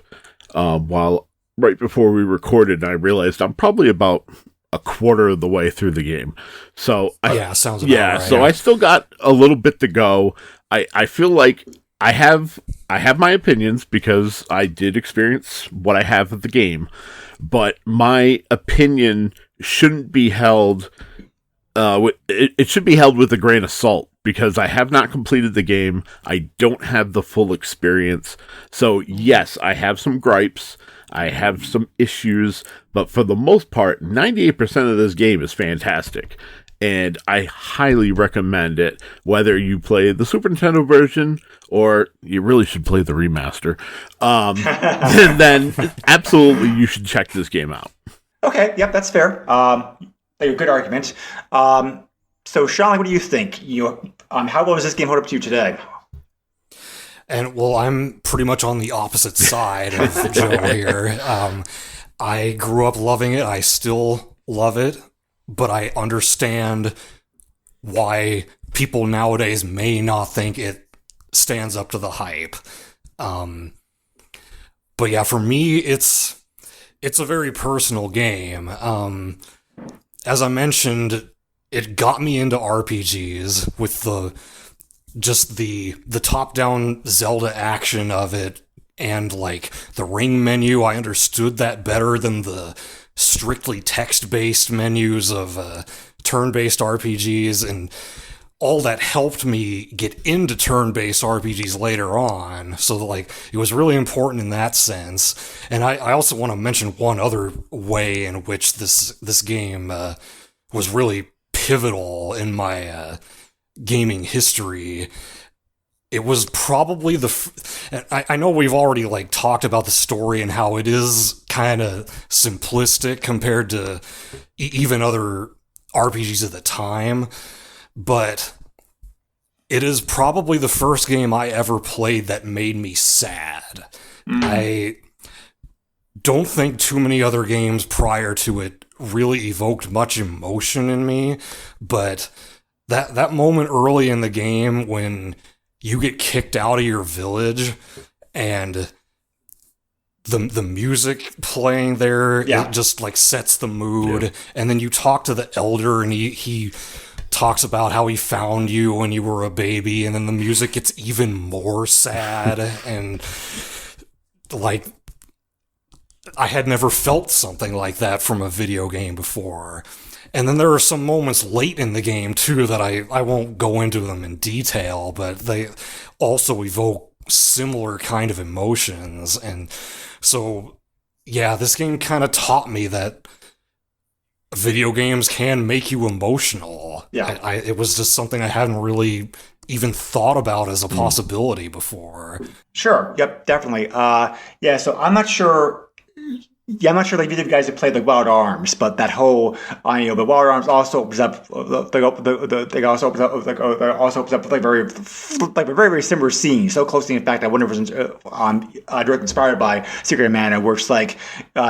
right before we recorded, and I realized I'm probably about a quarter of the way through the game. So sounds about right. So I still got a little bit to go. I feel like I have my opinions because I did experience what I have of the game, but my opinion shouldn't be held it should be held with a grain of salt, because I have not completed the game. I don't have the full experience. So yes, I have some gripes. I have some issues, but for the most part, 98% of this game is fantastic. And I highly recommend it, whether you play the Super Nintendo version or you really should play the remaster. Then absolutely you should check this game out. Okay, yep, that's fair. A good argument. So, Sean, what do you think? How well does this game hold up to you today? And well, I'm pretty much on the opposite side of Joe here. I grew up loving it. I still love it, but I understand why people nowadays may not think it stands up to the hype. But yeah, for me, it's a very personal game. As I mentioned, it got me into RPGs with the top-down Zelda action of it, and the ring menu. I understood that better than the strictly text-based menus of turn-based RPGs, and all that helped me get into turn-based RPGs later on. So like it was really important in that sense. And I also want to mention one other way in which this game was really pivotal in my gaming history. It was probably I know we've already like talked about the story and how it is kind of simplistic compared to even other RPGs at the time, but it is probably the first game I ever played that made me sad. I don't think too many other games prior to it really evoked much emotion in me, but that moment early in the game when you get kicked out of your village and the music playing there, it just like sets the mood. Yeah. And then you talk to the elder and he talks about how he found you when you were a baby, and then the music gets even more sad. And like, I had never felt something like that from a video game before. And then there are some moments late in the game too that I won't go into them in detail, but they also evoke similar kind of emotions. And so, yeah, this game kind of taught me that video games can make you emotional. Yeah. It was just something I hadn't really even thought about as a possibility before. Sure. Yep, definitely. So I'm not sure. Yeah, I'm not sure like either of you guys have played like Wild Arms, but that whole the Wild Arms also opens up with like very similar scenes, so closely in fact I wonder if it was directly inspired by Secret of Mana, where it's like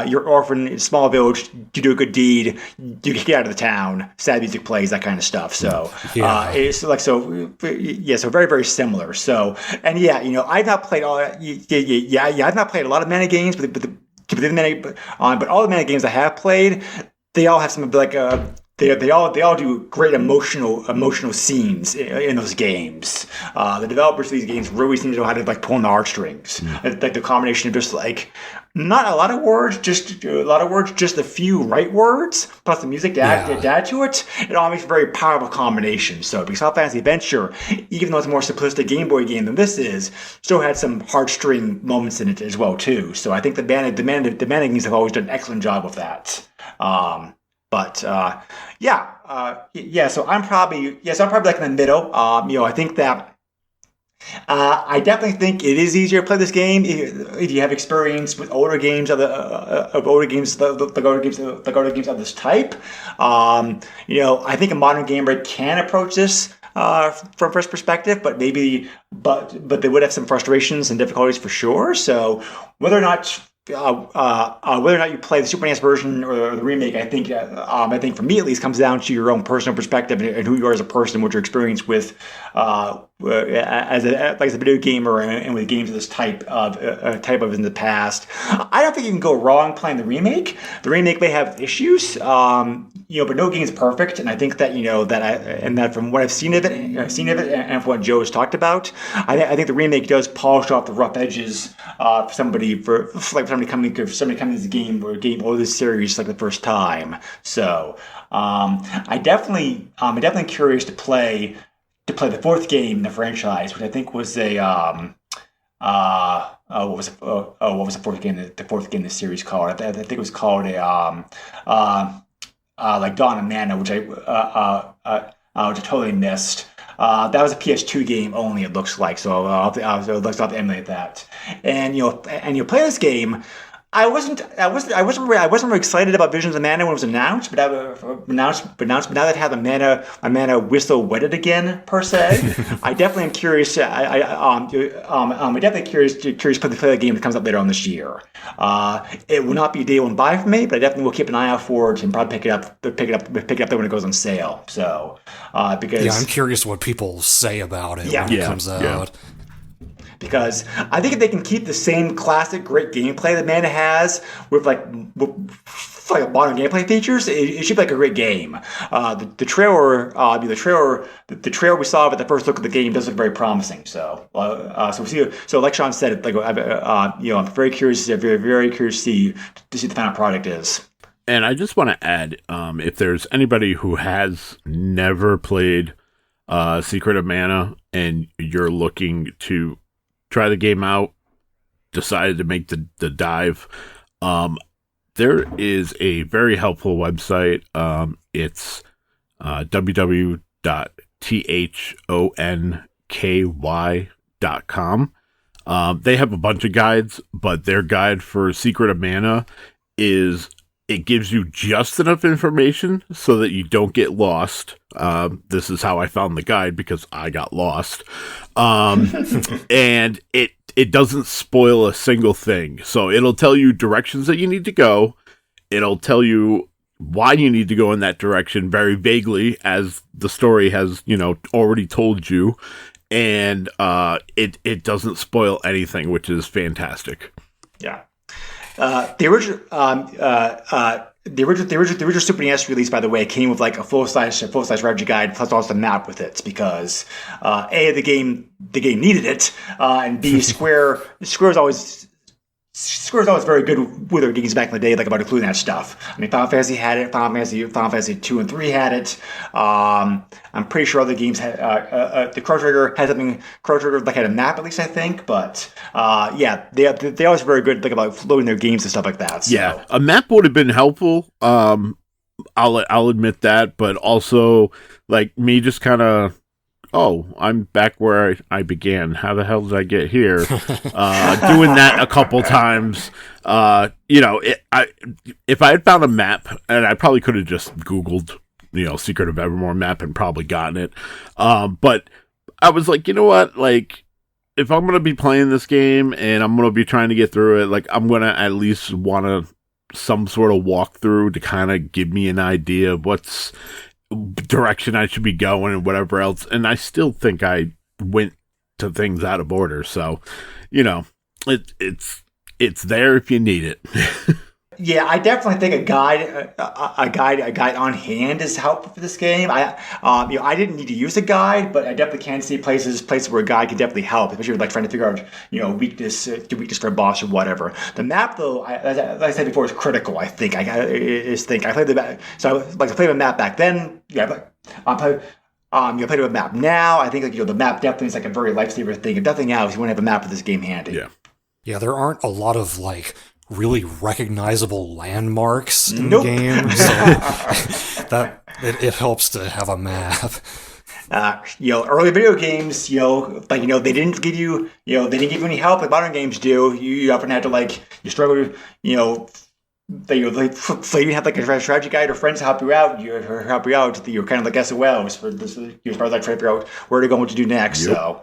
you're orphan in a small village, you do a good deed, you get out of the town, sad music plays, that kind of stuff. So it's like so very, very similar. So and I've not played all I've not played a lot of Mana games, but all the Mana games I have played, they all have some like they all do great emotional scenes in those games. The developers of these games really seem to know how to like pull on the heartstrings. Like the combination of just like not a lot of words, just a few right words, plus the music to add to it. It all makes a very powerful combination. So because Final Fantasy Adventure, even though it's a more simplistic Game Boy game than this is, still had some heartstring moments in it as well too. So I think the Mana games have always done an excellent job of that. So I'm probably like in the middle. I think that I definitely think it is easier to play this game if you have experience with older games of older games of this type. I think a modern gamer can approach this from first perspective, but they would have some frustrations and difficulties for sure. So whether or not you play the Super NES version or the remake, I think for me at least comes down to your own personal perspective and who you are as a person, what your experience with as a video gamer and with games of this type of in the past. I don't think you can go wrong playing the remake. The remake may have issues, but no game is perfect. And I think that that from what I've seen of it, and from what Joe has talked about, I think the remake does polish off the rough edges for somebody coming to this game or this series like the first time. So I'm definitely curious to play the fourth game in the franchise, which I think was a what was the fourth game? The fourth game in the series called? I think it was called like Dawn of Mana, which I totally missed. That was a PS2 game only, it looks like. So I'll have to emulate that. And you play this game. I wasn't really excited about Visions of Mana when it was announced, but now that I have a mana whistle wetted again per se, I definitely am curious. I'm definitely curious to play the game that comes out later on this year. It will not be a day one buy for me, but I definitely will keep an eye out for it and probably pick it up when it goes on sale. So because I'm curious what people say about it when it comes out. Yeah. Because I think if they can keep the same classic great gameplay that Mana has with modern gameplay features, it should be like a great game. The trailer we saw at the first look at the game does look very promising. So we'll see. So like Sean said, I'm very curious, very curious to see the final product is. And I just want to add, if there's anybody who has never played Secret of Mana, and you're looking to try the game out, decided to make the dive, there is a very helpful website. It's www.thonky.com. They have a bunch of guides, but their guide for Secret of Mana it gives you just enough information so that you don't get lost. This is how I found the guide, because I got lost. And it doesn't spoil a single thing. So it'll tell you directions that you need to go. It'll tell you why you need to go in that direction very vaguely, as the story has, already told you. And it doesn't spoil anything, which is fantastic. Yeah. The original Super NES release, by the way, came with like a full size strategy guide plus also a map with it, because A, the game needed it, and B, Square was always very good with their games back in the day, like about including that stuff. I mean, Final Fantasy had it. Final Fantasy 2 and 3 had it. I'm pretty sure other games had the Chrono Trigger had something. Chrono Trigger like had a map, at least I think. But they always were very good like about floating their games and stuff like that. So. Yeah, a map would have been helpful. I'll admit that, but also like me just kind of. Oh, I'm back where I began. How the hell did I get here? Doing that a couple times. If I had found a map, and I probably could have just Googled, Secret of Evermore map and probably gotten it. But I was like, you know what? Like, if I'm going to be playing this game and I'm going to be trying to get through it, like, I'm going to at least want some sort of walkthrough to kind of give me an idea of what's direction I should be going and whatever else. And I still think I went to things out of order. So, it's there if you need it. Yeah, I definitely think a guide on hand is helpful for this game. I didn't need to use a guide, but I definitely can see places where a guide can definitely help, especially like trying to figure out, weakness for a boss or whatever. The map, though, as I said before, is critical. I think I played the map, so I played the map back then. Yeah, I played the map now. I think the map definitely is like a very lifesaver thing. If nothing else, you want to have a map of this game handy. Yeah, there aren't a lot of like really recognizable landmarks in the game, so that it helps to have a map. Early video games, they didn't give you, any help like modern games do. You often had to you struggle to, they even have like a strategy guide or friends to help you out. You're kind of like SOLs for this. You're trying to figure out where to go and what to do next. Yep. So,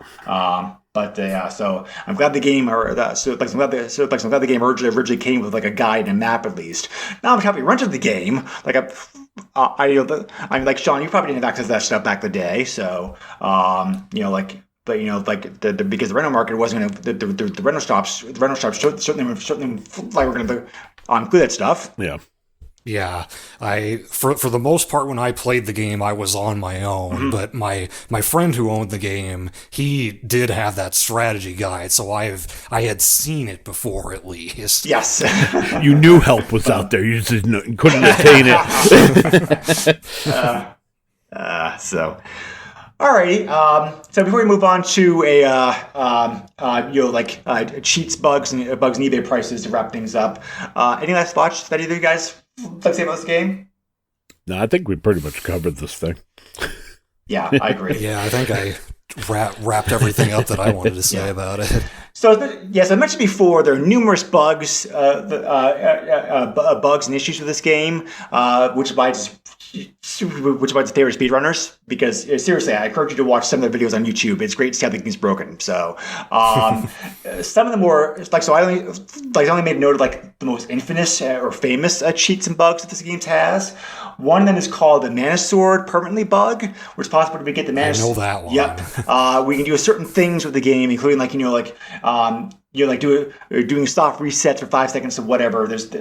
so I'm glad the game, I'm glad the game originally came with like a guide and a map at least. Now I'm happy rented the game. Like Sean, you probably didn't have access to that stuff back in the day. So, because the rental market wasn't going to, the rental shops certainly like we're going to include that stuff. Yeah. Yeah, for the most part when I played the game, I was on my own. But my friend who owned the game, he did have that strategy guide, so I had seen it before at least. Yes, you knew help was out there. You just couldn't attain it. Alrighty. So before we move on to cheats, bugs, and eBay prices to wrap things up, any last thoughts that either of you guys like to say about this game? No, I think we pretty much covered this thing. Yeah, I agree. Yeah, I think I wrapped everything up that I wanted to say about it. So, as I mentioned before, there are numerous bugs and issues with this game, which divides favorite speedrunners. Because seriously, I encourage you to watch some of the videos on YouTube. It's great to see how the game's broken. So, some of the more I only made note of like the most infamous or famous cheats and bugs that this game has. One of them is called the Mana Sword permanently bug, where it's possible to get the Mana. I know that one. Yep. We can do certain things with the game, including doing soft resets for 5 seconds or whatever. There's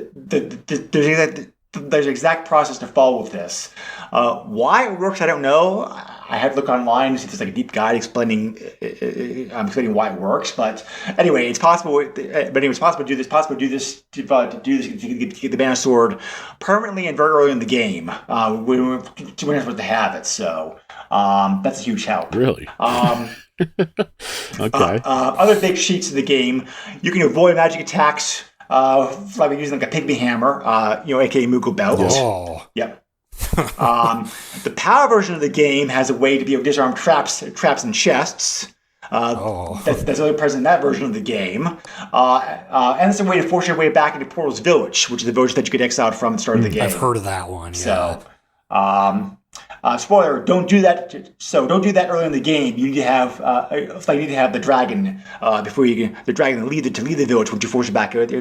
an exact process to follow with this. Why it works, I don't know. I had to look online to see if there's like a deep guide explaining why it works. But anyway, it's possible. It's possible to do this. To get the Mana Sword permanently and very early in the game when we're supposed to have it. So That's a huge help. Really? Okay. Other big cheats in the game, you can avoid magic attacks like using like a pygmy hammer, aka Moogle Belt. Oh. Yep. The power version of the game has a way to be able to disarm traps and chests. That's only present in that version of the game. And it's a way to force your way back into Portal's village, which is the village that you get exiled from at the start of the game. I've heard of that one. Yeah. So, spoiler: don't do that. So don't do that early in the game. You need to have the dragon before you can to lead the village. Once you force it back, force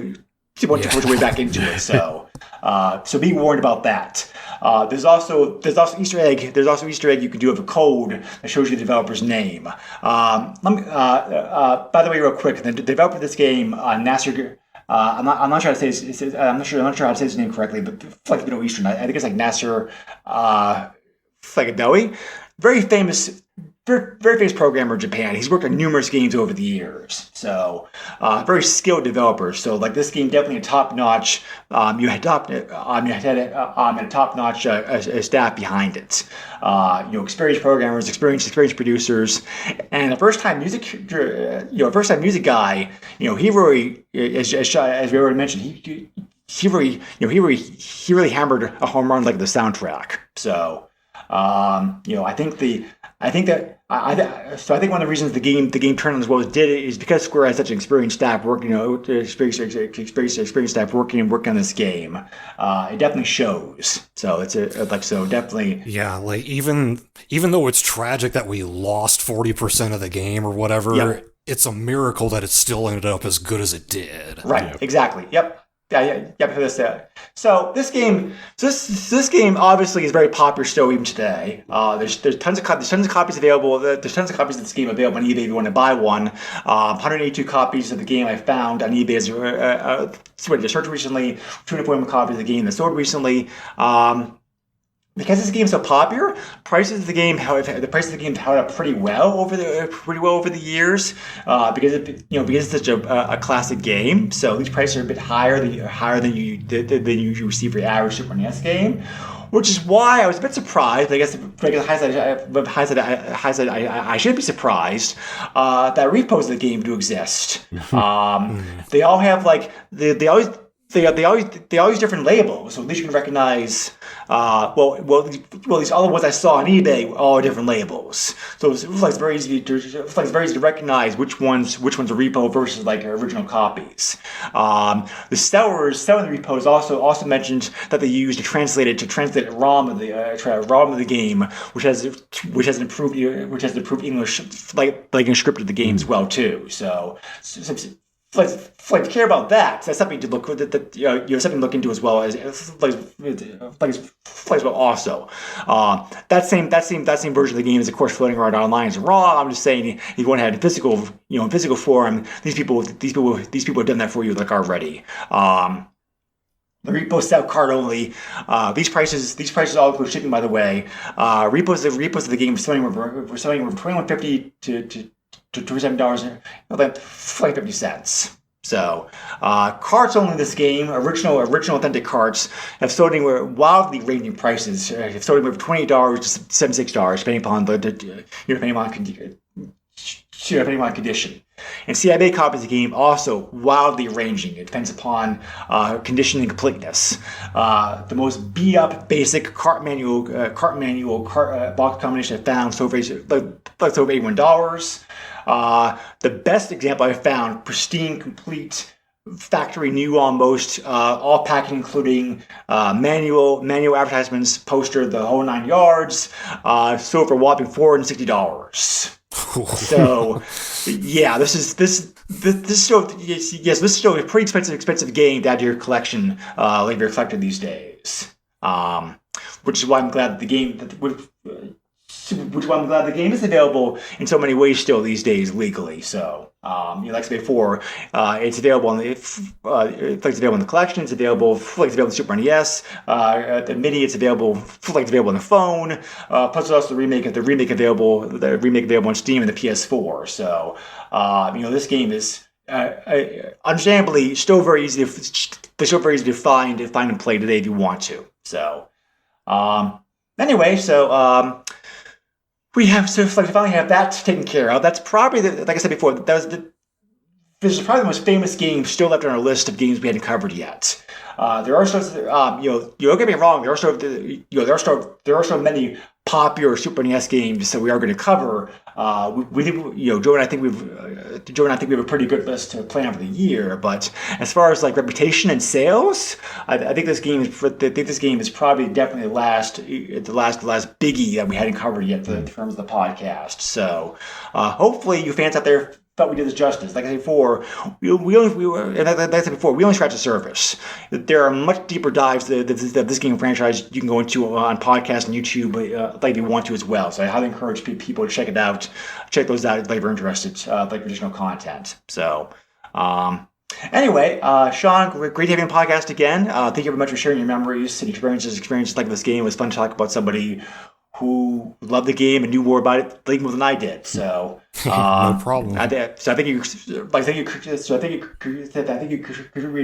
your way back into it. So be warned about that. There's also Easter egg. There's also Easter egg you can do of a code that shows you the developer's name. By the way, real quick, the developer of this game, Nasser. I'm not sure how to say his, I'm not sure how to say his name correctly, but like Middle Eastern, I think it's like Nasser Flagadowi. Very famous programmer in Japan. He's worked on numerous games over the years. So, very skilled developer. So, like this game, definitely a top notch. You had a top notch staff behind it. Experienced programmers, experienced producers, and a first time music guy. He really, as we already mentioned, he really hammered a home run like the soundtrack. So. I think one of the reasons the game turned out as well as did it is because Square has such an experienced staff working, experienced staff working on this game. It definitely shows. So definitely. Yeah, like even though it's tragic that we lost 40% of the game or whatever, it's a miracle that it still ended up as good as it did. Right. Exactly. Yep. For this. So this game obviously is very popular still even today. There's tons of copies available. There's tons of copies of this game available on eBay if you want to buy one. 182 copies of the game I found on eBay. They searched recently. 241 copies of the game that sold recently. Because this game's so popular, the prices of the game held up pretty well over the years. Because it's such a classic game, so these prices are a bit higher than you see for your average Super NES game. Which is why I was a bit surprised. I guess hindsight, I should be surprised that repos of the game do exist. They all have they all use different labels, so at least you can recognize. These other ones I saw on eBay all are different labels, so it's very easy to recognize which one's a repo versus like original copies. The sellers selling the repos also mentioned that they used to translate ROM of the game, which has improved English like script of the game as well too. So to care about that. That's something to look something to look into as well also. That same version of the game is of course floating around online as raw. I'm just saying if you want to have it in physical form, these people have done that for you already. The repos sell card only. These prices all include shipping, by the way. Repos of the game were selling from $21.50 to $27, like 50 cents. So, carts only in this game, original authentic carts, have sold anywhere wildly ranging prices. Have sold anywhere from $28 to $76, depending on condition. And CIB copies of the game also wildly ranging. It depends upon condition and completeness. The most beat up basic cart manual box combination I found sold for $81. The best example I found, pristine, complete, factory new almost, all packaging including manual advertisements, poster, the whole 9 yards, sold for a whopping $460. So, yeah, this is still a pretty expensive game to add to your collection, like your collector these days. Which is why I'm glad the game is available in so many ways still these days legally. So, like I said before, it's available on the collection. It's available on the Super NES. The MIDI, it's available on the phone. Plus, there's also the remake available on Steam and the PS4. So, this game is understandably still very easy to find and play today if you want to. So, anyway, so. we have to finally have that taken care of. That's probably, like I said before, this is probably the most famous game still left on our list of games we hadn't covered yet. There are don't get me wrong. There are so many popular Super NES games that we are going to cover. Joe and I think we have a pretty good list to plan for the year. But as far as like reputation and sales, I think this game is probably definitely the last biggie that we hadn't covered yet in terms of the podcast. So hopefully you fans out there thought we did this justice. Like I said before, we only scratched the surface. There are much deeper dives that this game franchise you can go into on podcast and YouTube, like you want to as well. So I highly encourage people to check it out. Check those out if you're interested, like additional content. So. Anyway, Sean, great to have you on the podcast again. Thank you very much for sharing your memories and experiences like this game. It was fun to talk about somebody who loved the game and knew more about it more than I did. So no problem. I think you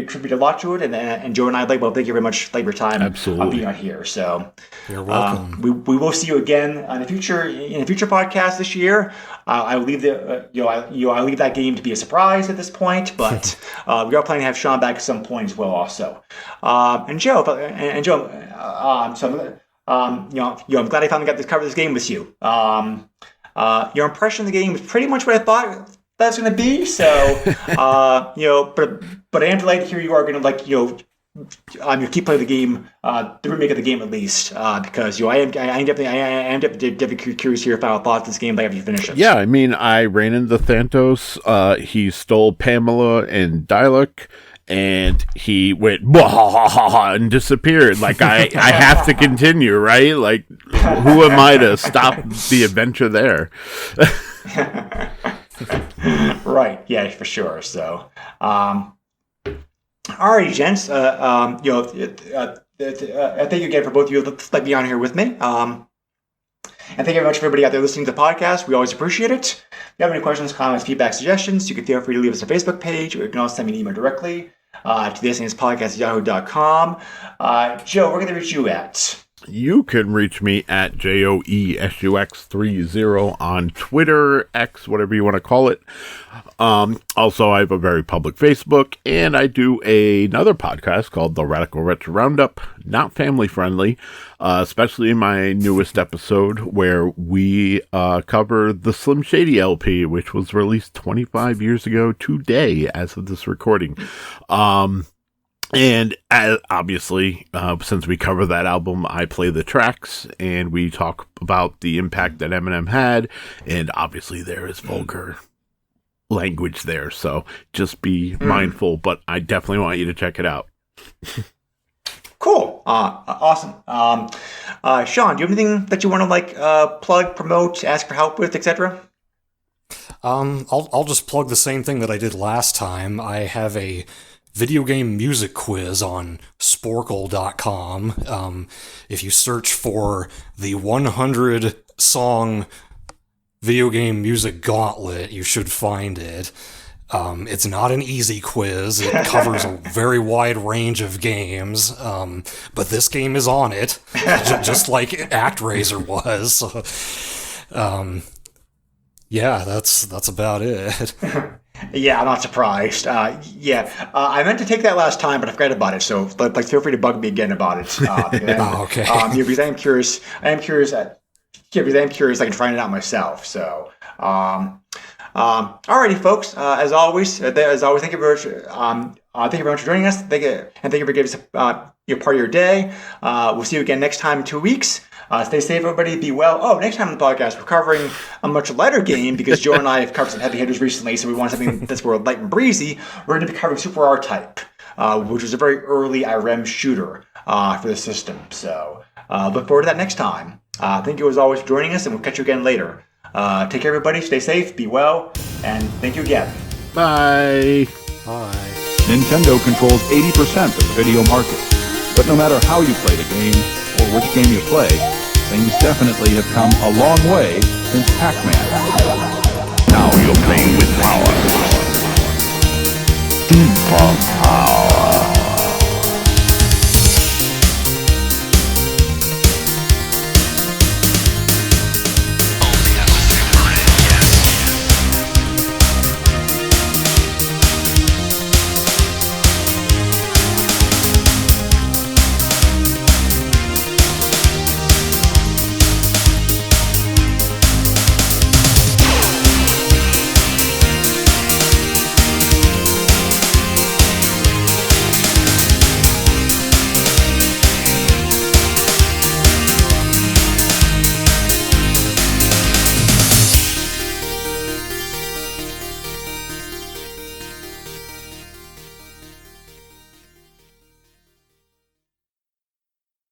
contributed a lot to it, and Joe and I thank you very much for your time. Absolutely. Being on here. So you're welcome. We will see you again in a future podcast this year. I leave I leave that game to be a surprise at this point, but we are planning to have Sean back at some point as well, also. And Joe. I'm glad I finally got to cover this game with you. Your impression of the game was pretty much what I thought that's going to be. So, but I am delighted to hear you are going to keep playing the game, the remake of the game at least, because I am definitely curious to hear your final thoughts of this game after you finish it. Yeah, I mean, I ran into Thantos. He stole Pamela and Dialog. And he went and disappeared. Like I have to continue, right? Like, who am I to stop the adventure there? Right. Yeah, for sure. So, alrighty, gents. Thank you again for both of you to be on here with me. And thank you very much for everybody out there listening to the podcast. We always appreciate it. If you have any questions, comments, feedback, suggestions, you can feel free to leave us a Facebook page, or you can also send me an email directly to the SNESpodcast@yahoo.com. Joe, we're going to reach you at... You can reach me at JOESUX30 on Twitter, X, whatever you want to call it. Also, I have a very public Facebook, and I do another podcast called The Radical Retro Roundup. Not family friendly, especially in my newest episode where we cover the Slim Shady LP, which was released 25 years ago today as of this recording. And obviously, since we cover that album, I play the tracks and we talk about the impact that Eminem had. And obviously, there is vulgar language there. So just be mindful, but I definitely want you to check it out. Cool. Awesome. Sean, do you have anything that you want to plug, promote, ask for help with, etc.? I'll just plug the same thing that I did last time. I have a video game music quiz on Sporkle.com. If you search for the 100 song video game music gauntlet, you should find it. It's not an easy quiz. It covers a very wide range of games, but this game is on it, just like ActRaiser was. So, yeah, that's about it. Yeah, I'm not surprised. I meant to take that last time, but I forgot about it. So, feel free to bug me again about it. Okay. Because I am curious. Because I can find it out myself. So, alrighty, folks. As always, thank you very much. Thank you very much for joining us. Thank you for giving us part of your day. We'll see you again next time in 2 weeks. Stay safe, everybody. Be well. Oh, next time on the podcast, we're covering a much lighter game because Joe and I have covered some heavy hitters recently, so we want something that's more light and breezy. We're going to be covering Super R-Type, which was a very early IREM shooter for the system. So look forward to that next time. Thank you as always for joining us, and we'll catch you again later. Take care, everybody. Stay safe. Be well. And thank you again. Bye. Bye. Nintendo controls 80% of the video market. But no matter how you play the game, or which game you play, things definitely have come a long way since Pac-Man. Now you're playing with power. Super power.